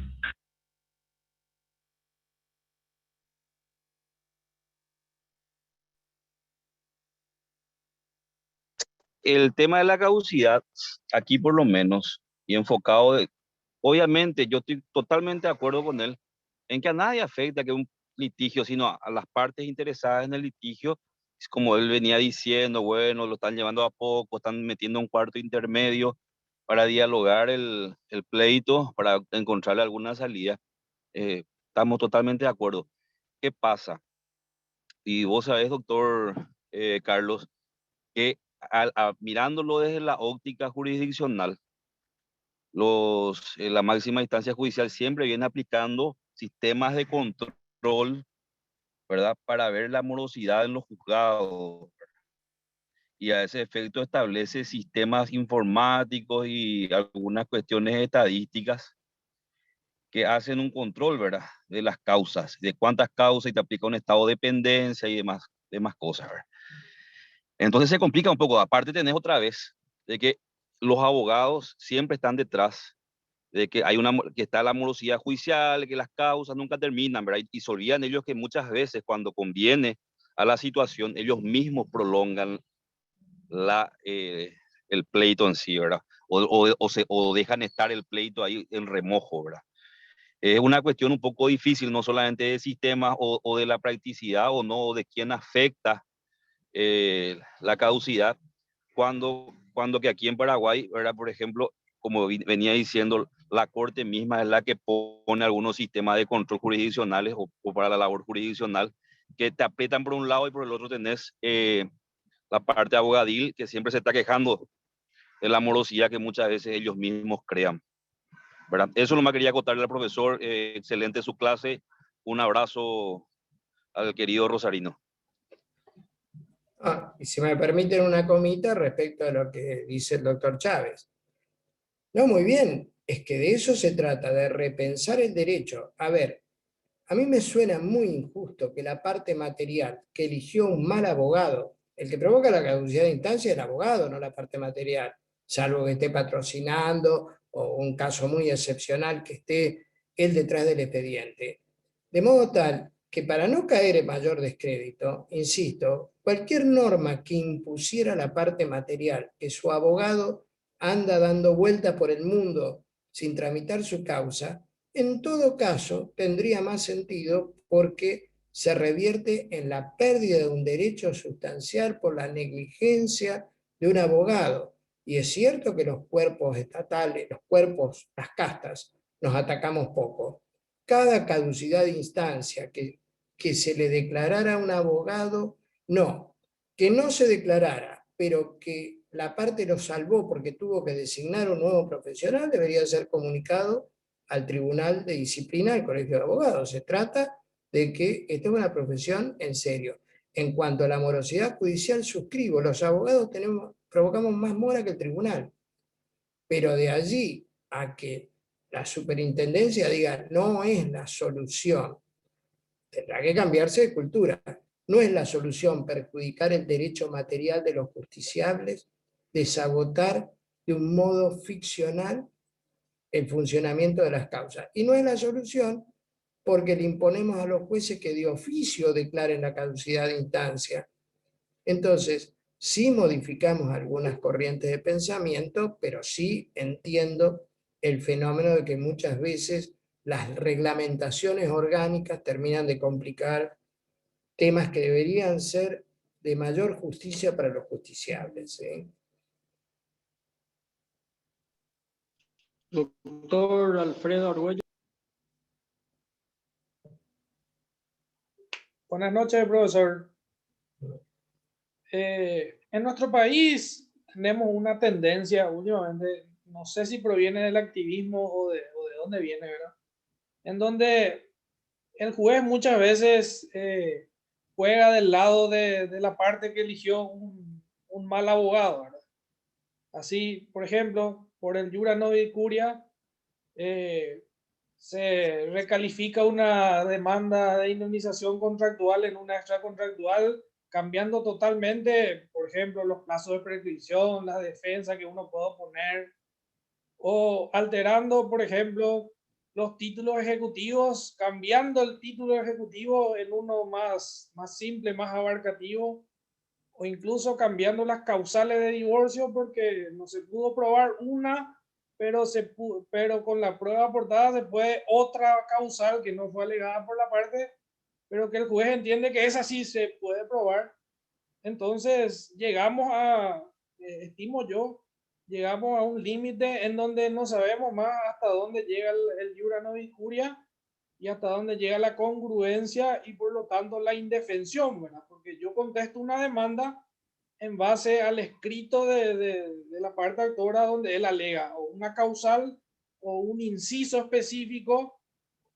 El tema de la caducidad, aquí por lo menos, y enfocado, obviamente yo estoy totalmente de acuerdo con él, en que a nadie afecta que un litigio, sino a las partes interesadas en el litigio, es como él venía diciendo, bueno, lo están llevando a poco, están metiendo un cuarto intermedio para dialogar el pleito, para encontrarle alguna salida. Estamos totalmente de acuerdo. ¿Qué pasa? Y vos sabés, doctor Carlos, que mirándolo desde la óptica jurisdiccional, la máxima instancia judicial siempre viene aplicando sistemas de control, ¿verdad? Para ver la morosidad en los juzgados. Y a ese efecto establece sistemas informáticos y algunas cuestiones estadísticas que hacen un control, ¿verdad? De las causas, de cuántas causas, y te aplica un estado de dependencia y demás cosas, ¿verdad? Entonces se complica un poco. Aparte tenés otra vez de que los abogados siempre están detrás de que que está la morosidad judicial, que las causas nunca terminan, ¿verdad? Y se olvidan ellos que muchas veces cuando conviene a la situación, ellos mismos prolongan el pleito en sí, ¿verdad? O dejan estar el pleito ahí en remojo, ¿verdad? Es una cuestión un poco difícil, no solamente de sistemas o de la practicidad o no, de quién afecta la caducidad, cuando que aquí en Paraguay, ¿verdad? Por ejemplo, como venía diciendo, la Corte misma es la que pone algunos sistemas de control jurisdiccionales o para la labor jurisdiccional que te aprietan por un lado y por el otro tenés la parte abogadil que siempre se está quejando de la morosidad que muchas veces ellos mismos crean, ¿verdad? Eso nomás quería contarle al profesor, excelente su clase, un abrazo al querido Rosarino. Y si me permiten una comita respecto a lo que dice el doctor Chávez. No, muy bien, es que de eso se trata, de repensar el derecho. A ver, a mí me suena muy injusto que la parte material que eligió un mal abogado, el que provoca la caducidad de instancia es el abogado, no la parte material, salvo que esté patrocinando o un caso muy excepcional que esté él detrás del expediente. De modo tal que para no caer en mayor descrédito, insisto, cualquier norma que impusiera la parte material que su abogado anda dando vueltas por el mundo sin tramitar su causa, en todo caso tendría más sentido porque se revierte en la pérdida de un derecho sustancial por la negligencia de un abogado. Y es cierto que los cuerpos estatales, las castas, nos atacamos poco. Cada caducidad de instancia que se le declarara a un abogado, que no se declarara, pero que la parte lo salvó porque tuvo que designar un nuevo profesional, debería ser comunicado al Tribunal de Disciplina del Colegio de Abogados. Se trata de que esta es una profesión en serio. En cuanto a la morosidad judicial, suscribo, los abogados provocamos más mora que el tribunal, pero de allí a que la superintendencia diga no es la solución, tendrá que cambiarse de cultura. No es la solución perjudicar el derecho material de los justiciables, desagotar de un modo ficcional el funcionamiento de las causas. Y no es la solución porque le imponemos a los jueces que de oficio declaren la caducidad de instancia. Entonces, sí modificamos algunas corrientes de pensamiento, pero sí entiendo el fenómeno de que muchas veces las reglamentaciones orgánicas terminan de complicar temas que deberían ser de mayor justicia para los justiciables, ¿sí? Doctor Alfredo Argüello. Buenas noches, profesor. En nuestro país tenemos una tendencia últimamente, no sé si proviene del activismo o de dónde viene, ¿verdad? En donde el juez muchas veces juega del lado de la parte que eligió un mal abogado, ¿verdad? Así, por ejemplo, por el Iura Nobis Curia, se recalifica una demanda de indemnización contractual en una extracontractual, cambiando totalmente, por ejemplo, los plazos de prescripción, la defensa que uno puede poner, o alterando, por ejemplo, los títulos ejecutivos, cambiando el título ejecutivo en uno más simple, más abarcativo, o incluso cambiando las causales de divorcio porque no se pudo probar una, pero con la prueba aportada se puede otra causal que no fue alegada por la parte, pero que el juez entiende que esa sí se puede probar. Entonces llegamos estimo yo, llegamos a un límite en donde no sabemos más hasta dónde llega el Iura Nobis Curia y hasta dónde llega la congruencia y por lo tanto la indefensión, ¿verdad? Porque yo contesto una demanda en base al escrito de la parte autora donde él alega o una causal o un inciso específico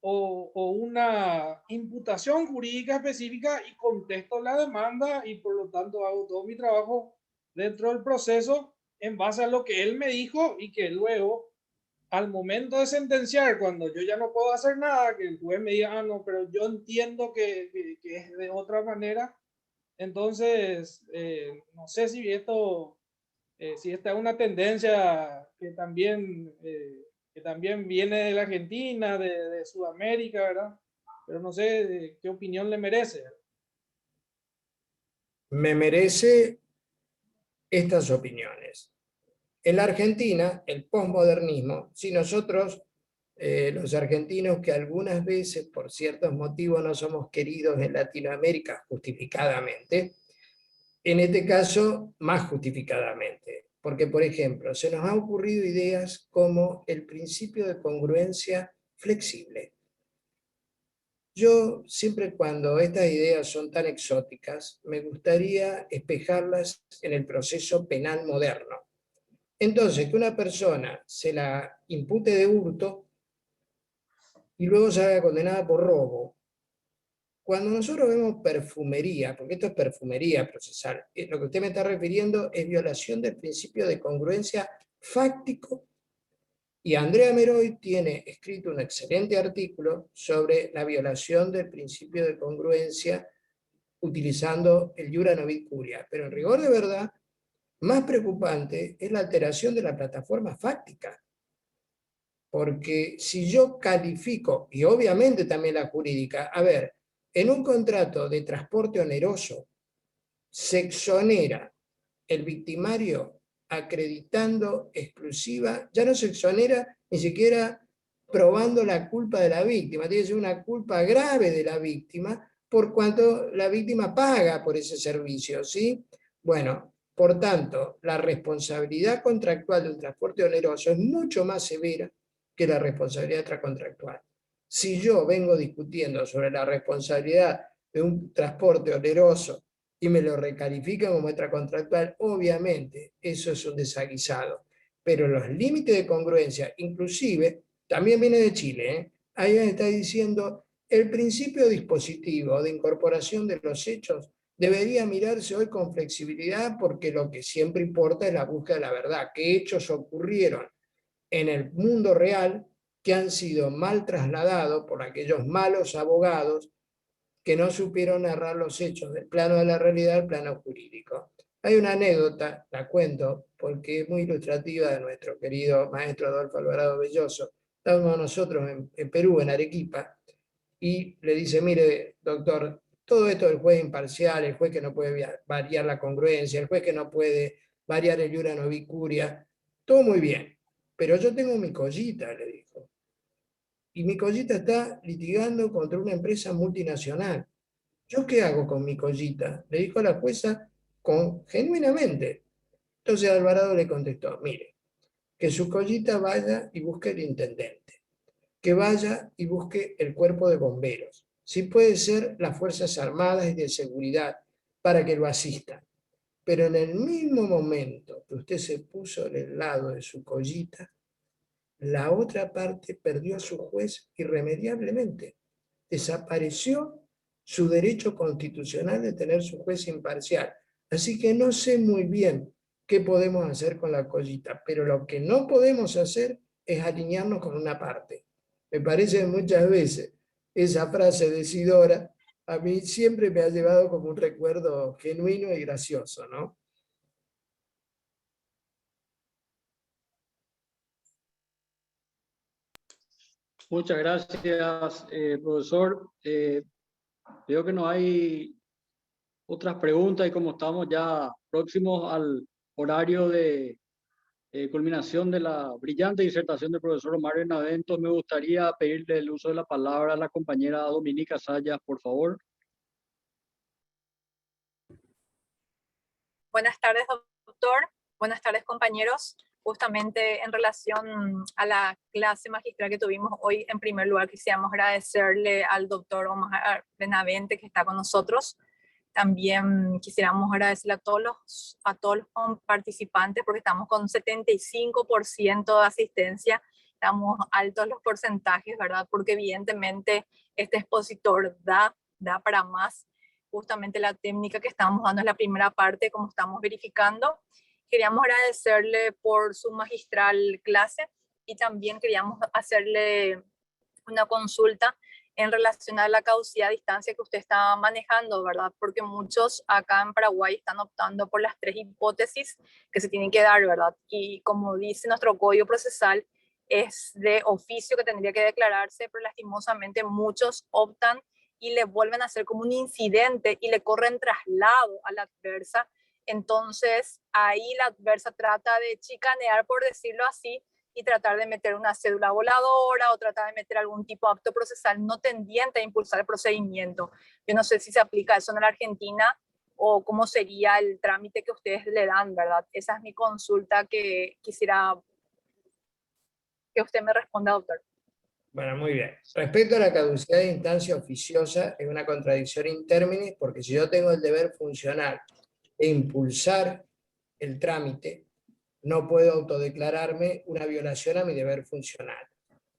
o una imputación jurídica específica y contesto la demanda y por lo tanto hago todo mi trabajo dentro del proceso en base a lo que él me dijo y que luego al momento de sentenciar, cuando yo ya no puedo hacer nada, que el juez me diga, ah, no, pero yo entiendo que es de otra manera. Entonces, no sé si si esta es una tendencia que también viene de la Argentina, de Sudamérica, ¿verdad? Pero no sé qué opinión le merece. Me merece estas opiniones. En la Argentina, el posmodernismo, si nosotros, los argentinos, que algunas veces por ciertos motivos no somos queridos en Latinoamérica justificadamente, en este caso más justificadamente, porque por ejemplo, se nos han ocurrido ideas como el principio de congruencia flexible. Yo siempre cuando estas ideas son tan exóticas, me gustaría espejarlas en el proceso penal moderno. Entonces, que una persona se la impute de hurto y luego se haga condenada por robo. Cuando nosotros vemos perfumería, porque esto es perfumería procesal, lo que usted me está refiriendo es violación del principio de congruencia fáctico. Y Andrea Meroy tiene escrito un excelente artículo sobre la violación del principio de congruencia utilizando el Iura Nobis Curia. Pero en rigor de verdad, más preocupante es la alteración de la plataforma fáctica. Porque si yo califico, y obviamente también la jurídica, a ver, en un contrato de transporte oneroso se exonera el victimario acreditando exclusiva, ya no se exonera ni siquiera probando la culpa de la víctima, tiene que ser una culpa grave de la víctima por cuanto la víctima paga por ese servicio, ¿sí? Bueno, por tanto, la responsabilidad contractual de un transporte oneroso es mucho más severa que la responsabilidad extracontractual. Si yo vengo discutiendo sobre la responsabilidad de un transporte oneroso y me lo recalifican como extracontractual, obviamente eso es un desaguisado. Pero los límites de congruencia, inclusive, también viene de Chile, ahí está diciendo el principio dispositivo de incorporación de los hechos debería mirarse hoy con flexibilidad, porque lo que siempre importa es la búsqueda de la verdad, qué hechos ocurrieron en el mundo real que han sido mal trasladados por aquellos malos abogados que no supieron narrar los hechos del plano de la realidad al plano jurídico. Hay una anécdota, la cuento, porque es muy ilustrativa, de nuestro querido maestro Adolfo Alvarado Belloso. Estábamos nosotros en Perú, en Arequipa, y le dice: mire, doctor, todo esto del juez imparcial, el juez que no puede variar la congruencia, el juez que no puede variar el iura novicuria, todo muy bien, pero yo tengo mi collita, le dijo. Y mi collita está litigando contra una empresa multinacional. ¿Yo qué hago con mi collita? Le dijo a la jueza genuinamente. Entonces Alvarado le contestó: mire, que su collita vaya y busque el intendente, que vaya y busque el cuerpo de bomberos, si puede ser las Fuerzas Armadas y de Seguridad, para que lo asistan. Pero en el mismo momento que usted se puso del lado de su collita, la otra parte perdió a su juez irremediablemente. Desapareció su derecho constitucional de tener su juez imparcial. Así que no sé muy bien qué podemos hacer con la collita, pero lo que no podemos hacer es alinearnos con una parte. Me parece que muchas veces esa frase de Isidora a mí siempre me ha llevado como un recuerdo genuino y gracioso, ¿no? Muchas gracias, profesor. Veo que no hay otras preguntas y como estamos ya próximos al horario de culminación de la brillante disertación del profesor Omar Benavente, me gustaría pedirle el uso de la palabra a la compañera Dominica Sayas, por favor. Buenas tardes, doctor. Buenas tardes, compañeros. Justamente en relación a la clase magistral que tuvimos hoy, en primer lugar quisiéramos agradecerle al doctor Omar Benavente que está con nosotros. También quisiéramos agradecerle a todos los participantes, porque estamos con 75% de asistencia. Estamos altos los porcentajes, ¿verdad? Porque evidentemente este expositor da para más. Justamente la técnica que estamos dando es la primera parte, como estamos verificando. Queríamos agradecerle por su magistral clase y también queríamos hacerle una consulta en relación a la caducidad a distancia que usted está manejando, ¿verdad? Porque muchos acá en Paraguay están optando por las 3 hipótesis que se tienen que dar, ¿verdad? Y como dice nuestro código procesal, es de oficio que tendría que declararse, pero lastimosamente muchos optan y le vuelven a hacer como un incidente y le corren traslado a la adversa. Entonces ahí la adversa trata de chicanear, por decirlo así, y tratar de meter una cédula voladora o tratar de meter algún tipo de acto procesal no tendiente a impulsar el procedimiento. Yo no sé si se aplica eso en la Argentina o cómo sería el trámite que ustedes le dan, ¿verdad? Esa es mi consulta que quisiera que usted me responda, doctor. Bueno, muy bien. Respecto a la caducidad de instancia oficiosa, es una contradicción in terminis, porque si yo tengo el deber funcional de impulsar el trámite, no puedo autodeclararme una violación a mi deber funcional.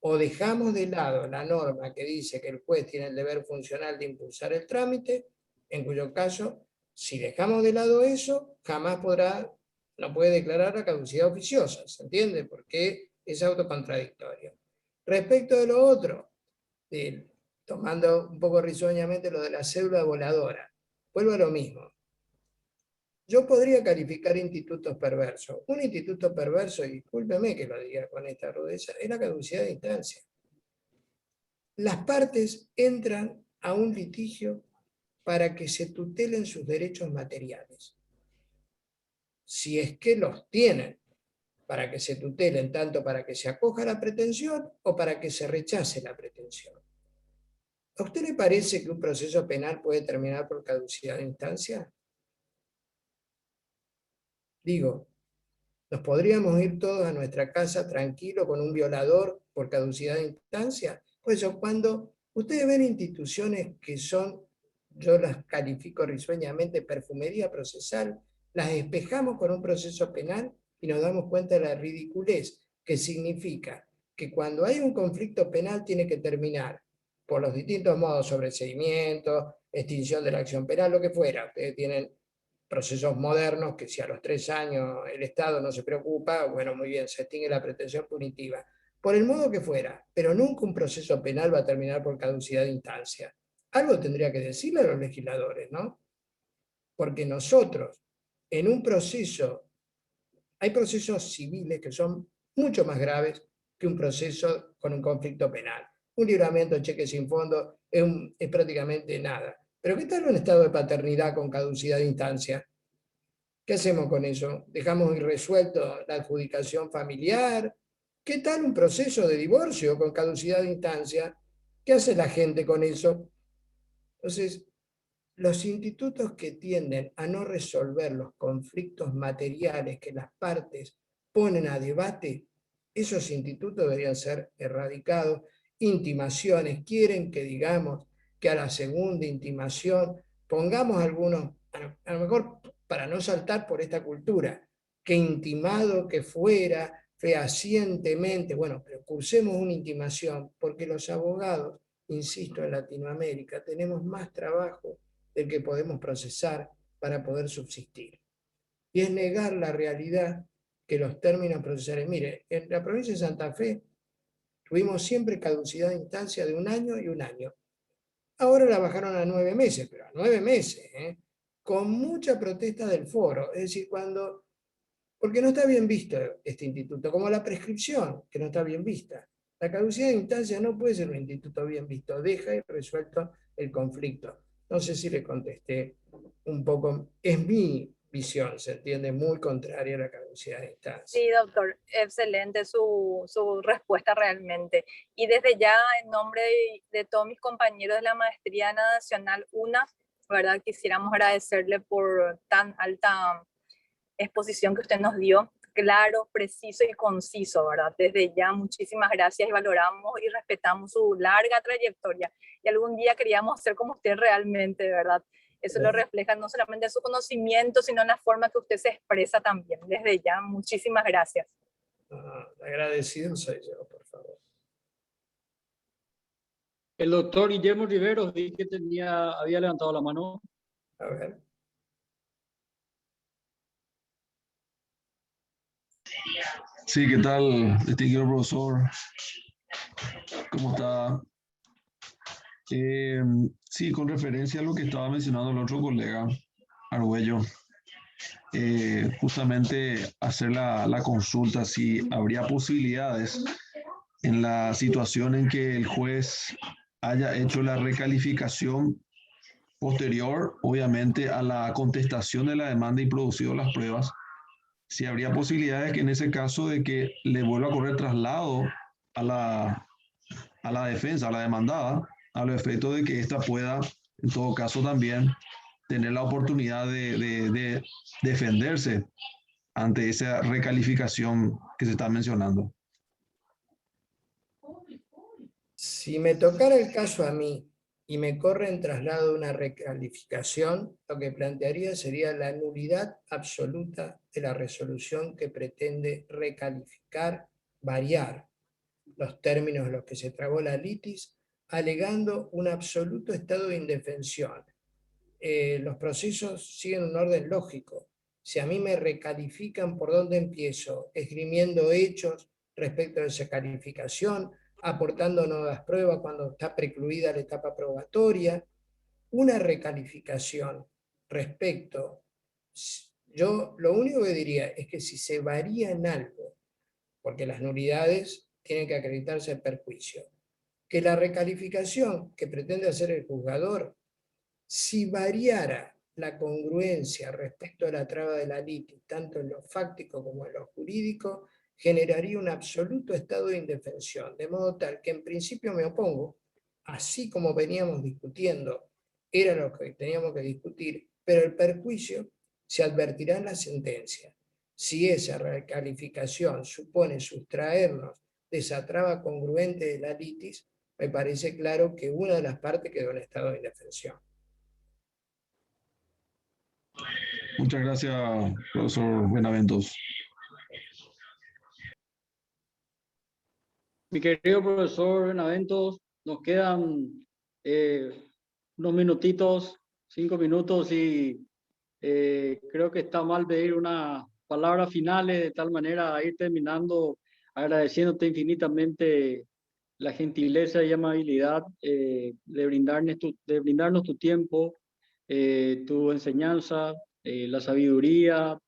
O dejamos de lado la norma que dice que el juez tiene el deber funcional de impulsar el trámite, en cuyo caso, si dejamos de lado eso, jamás no puede declarar la caducidad oficiosa, ¿se entiende? Porque es autocontradictorio. Respecto de lo otro, tomando un poco risueñamente lo de la cédula voladora, vuelvo a lo mismo. Yo podría calificar institutos perversos. Un instituto perverso, y discúlpeme que lo diga con esta rudeza, es la caducidad de instancia. Las partes entran a un litigio para que se tutelen sus derechos materiales. Si es que los tienen, para que se tutelen tanto para que se acoja la pretensión o para que se rechace la pretensión. ¿A usted le parece que un proceso penal puede terminar por caducidad de instancia? Digo, ¿nos podríamos ir todos a nuestra casa tranquilos con un violador por caducidad de instancia? Por eso, cuando ustedes ven instituciones que son, yo las califico risueñamente, perfumería procesal, las espejamos con un proceso penal y nos damos cuenta de la ridiculez que significa que cuando hay un conflicto penal tiene que terminar por los distintos modos, sobreseimiento, extinción de la acción penal, lo que fuera. Ustedes tienen procesos modernos que si a los 3 años el Estado no se preocupa, bueno, muy bien, se extingue la pretensión punitiva. Por el modo que fuera, pero nunca un proceso penal va a terminar por caducidad de instancia. Algo tendría que decirle a los legisladores, ¿no? Porque nosotros, en un proceso, hay procesos civiles que son mucho más graves que un proceso con un conflicto penal. Un libramiento de cheque sin fondo es prácticamente nada. Pero ¿qué tal un estado de paternidad con caducidad de instancia? ¿Qué hacemos con eso? ¿Dejamos irresuelto la adjudicación familiar? ¿Qué tal un proceso de divorcio con caducidad de instancia? ¿Qué hace la gente con eso? Entonces, los institutos que tienden a no resolver los conflictos materiales que las partes ponen a debate, esos institutos deberían ser erradicados. Intimaciones, quieren que digamos que a la segunda intimación pongamos algunos, a lo mejor para no saltar por esta cultura, que intimado que fuera fehacientemente, bueno, pero cursemos una intimación, porque los abogados, insisto, en Latinoamérica tenemos más trabajo del que podemos procesar para poder subsistir. Y es negar la realidad que los términos procesales. Mire, en la provincia de Santa Fe tuvimos siempre caducidad de instancia de 1 año y 1 año. Ahora la bajaron a 9 meses, pero a 9 meses, con mucha protesta del foro. Es decir, porque no está bien visto este instituto, como la prescripción, que no está bien vista. La caducidad de instancia no puede ser un instituto bien visto, deja resuelto el conflicto. No sé si le contesté un poco, es mi visión, se entiende, muy contraria a la caducidad de instancia. Sí, doctor, excelente su respuesta realmente. Y desde ya, en nombre de todos mis compañeros de la Maestría Nacional UNA, ¿verdad? Quisiéramos agradecerle por tan alta exposición que usted nos dio, claro, preciso y conciso, ¿verdad? Desde ya, muchísimas gracias y valoramos y respetamos su larga trayectoria. Y algún día queríamos ser como usted realmente, ¿verdad? Eso lo refleja no solamente su conocimiento, sino en la forma que usted se expresa también. Desde ya, muchísimas gracias. Agradecido soy yo, por favor. El doctor Guillermo Riveros, vi que había levantado la mano. A ver. Sí, ¿qué tal, distinguido profesor? ¿Cómo está? Sí, con referencia a lo que estaba mencionando el otro colega, Argüello, justamente hacer la consulta si habría posibilidades en la situación en que el juez haya hecho la recalificación posterior, obviamente, a la contestación de la demanda y producido las pruebas, si habría posibilidades que en ese caso de que le vuelva a correr traslado a la defensa, a la demandada, a los efectos de que ésta pueda, en todo caso también, tener la oportunidad de defenderse ante esa recalificación que se está mencionando. Si me tocara el caso a mí y me corre en traslado una recalificación, lo que plantearía sería la nulidad absoluta de la resolución que pretende recalificar, variar los términos en los que se trabó la litis, alegando un absoluto estado de indefensión. Los procesos siguen un orden lógico. Si a mí me recalifican, ¿por dónde empiezo? Esgrimiendo hechos respecto de esa calificación, aportando nuevas pruebas cuando está precluida la etapa probatoria. Una recalificación respecto, yo lo único que diría es que si se varía en algo, porque las nulidades tienen que acreditarse en perjuicio, que la recalificación que pretende hacer el juzgador, si variara la congruencia respecto a la traba de la litis, tanto en lo fáctico como en lo jurídico, generaría un absoluto estado de indefensión, de modo tal que en principio me opongo, así como veníamos discutiendo, era lo que teníamos que discutir, pero el perjuicio se advertirá en la sentencia. Si esa recalificación supone sustraernos de esa traba congruente de la litis, me parece claro que una de las partes quedó en estado de indefensión. Muchas gracias, profesor Benaventos. Mi querido profesor Benaventos, Nos quedan unos minutitos, 5 minutos, y creo que está mal pedir unas palabras finales, de tal manera a ir terminando agradeciéndote infinitamente la gentileza y amabilidad de brindarnos tu tiempo, tu enseñanza, la sabiduría,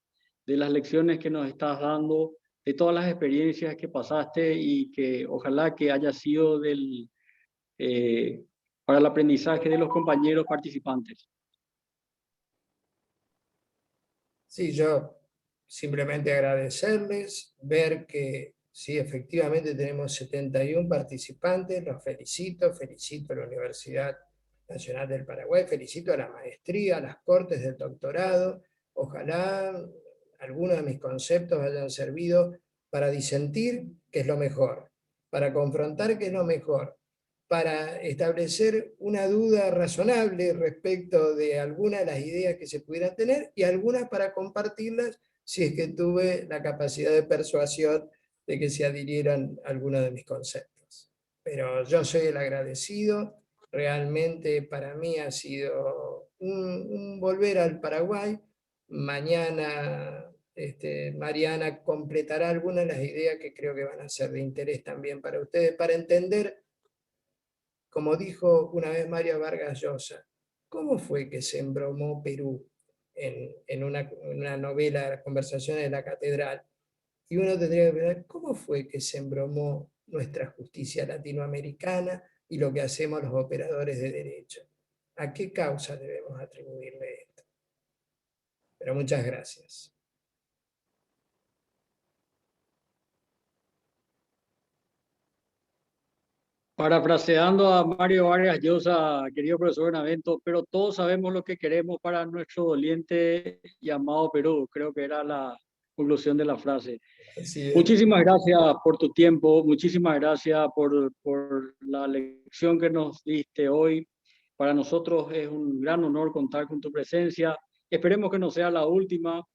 de las lecciones que nos estás dando, de todas las experiencias que pasaste y que ojalá que haya sido para el aprendizaje de los compañeros participantes. Sí, yo simplemente agradecerles, ver que sí, efectivamente tenemos 71 participantes, los felicito, felicito a la Universidad Nacional del Paraguay, felicito a la maestría, a las cortes del doctorado, ojalá algunos de mis conceptos hayan servido para disentir, que es lo mejor, para confrontar, que es lo mejor, para establecer una duda razonable respecto de algunas de las ideas que se pudieran tener y algunas para compartirlas si es que tuve la capacidad de persuasión de que se adhirieran a algunos de mis conceptos. Pero yo soy el agradecido, realmente para mí ha sido un volver al Paraguay. Mañana Mariana completará algunas de las ideas que creo que van a ser de interés también para ustedes, para entender, como dijo una vez Mario Vargas Llosa, ¿cómo fue que se embromó Perú en una novela, Conversaciones de la Catedral? Y uno tendría que pensar, ¿cómo fue que se embromó nuestra justicia latinoamericana y lo que hacemos los operadores de derecho? ¿A qué causa debemos atribuirle esto? Pero muchas gracias. Parafraseando a Mario Vargas Llosa, querido profesor Benavente, pero todos sabemos lo que queremos para nuestro doliente y amado Perú. Creo que era la conclusión de la frase. Muchísimas gracias por tu tiempo, muchísimas gracias por la lección que nos diste hoy. Para nosotros es un gran honor contar con tu presencia. Esperemos que no sea la última.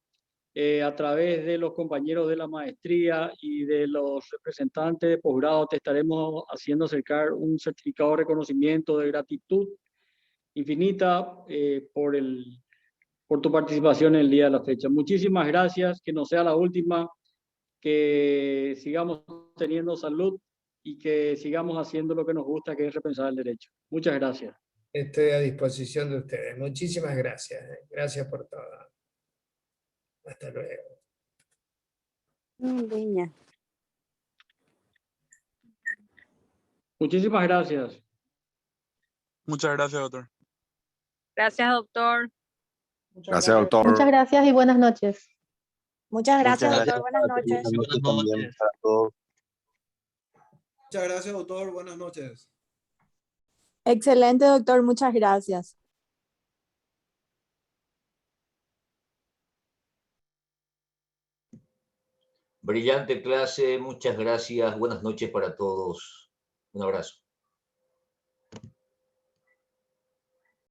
A través de los compañeros de la maestría y de los representantes de posgrado te estaremos haciendo acercar un certificado de reconocimiento de gratitud infinita por tu participación en el día de la fecha. Muchísimas gracias, que no sea la última, que sigamos teniendo salud y que sigamos haciendo lo que nos gusta, que es repensar el derecho. Muchas gracias. Estoy a disposición de ustedes. Muchísimas gracias. Gracias por todo. Hasta luego. Leña. Muchísimas gracias. Muchas gracias, doctor. Gracias, doctor. Gracias, doctor. Muchas gracias y buenas noches. Muchas gracias, Muchas doctor. Buenas noches. Buenas noches para todos. Muchas gracias, doctor. Buenas noches. Excelente, doctor. Muchas gracias. Brillante clase, muchas gracias. Buenas noches para todos. Un abrazo.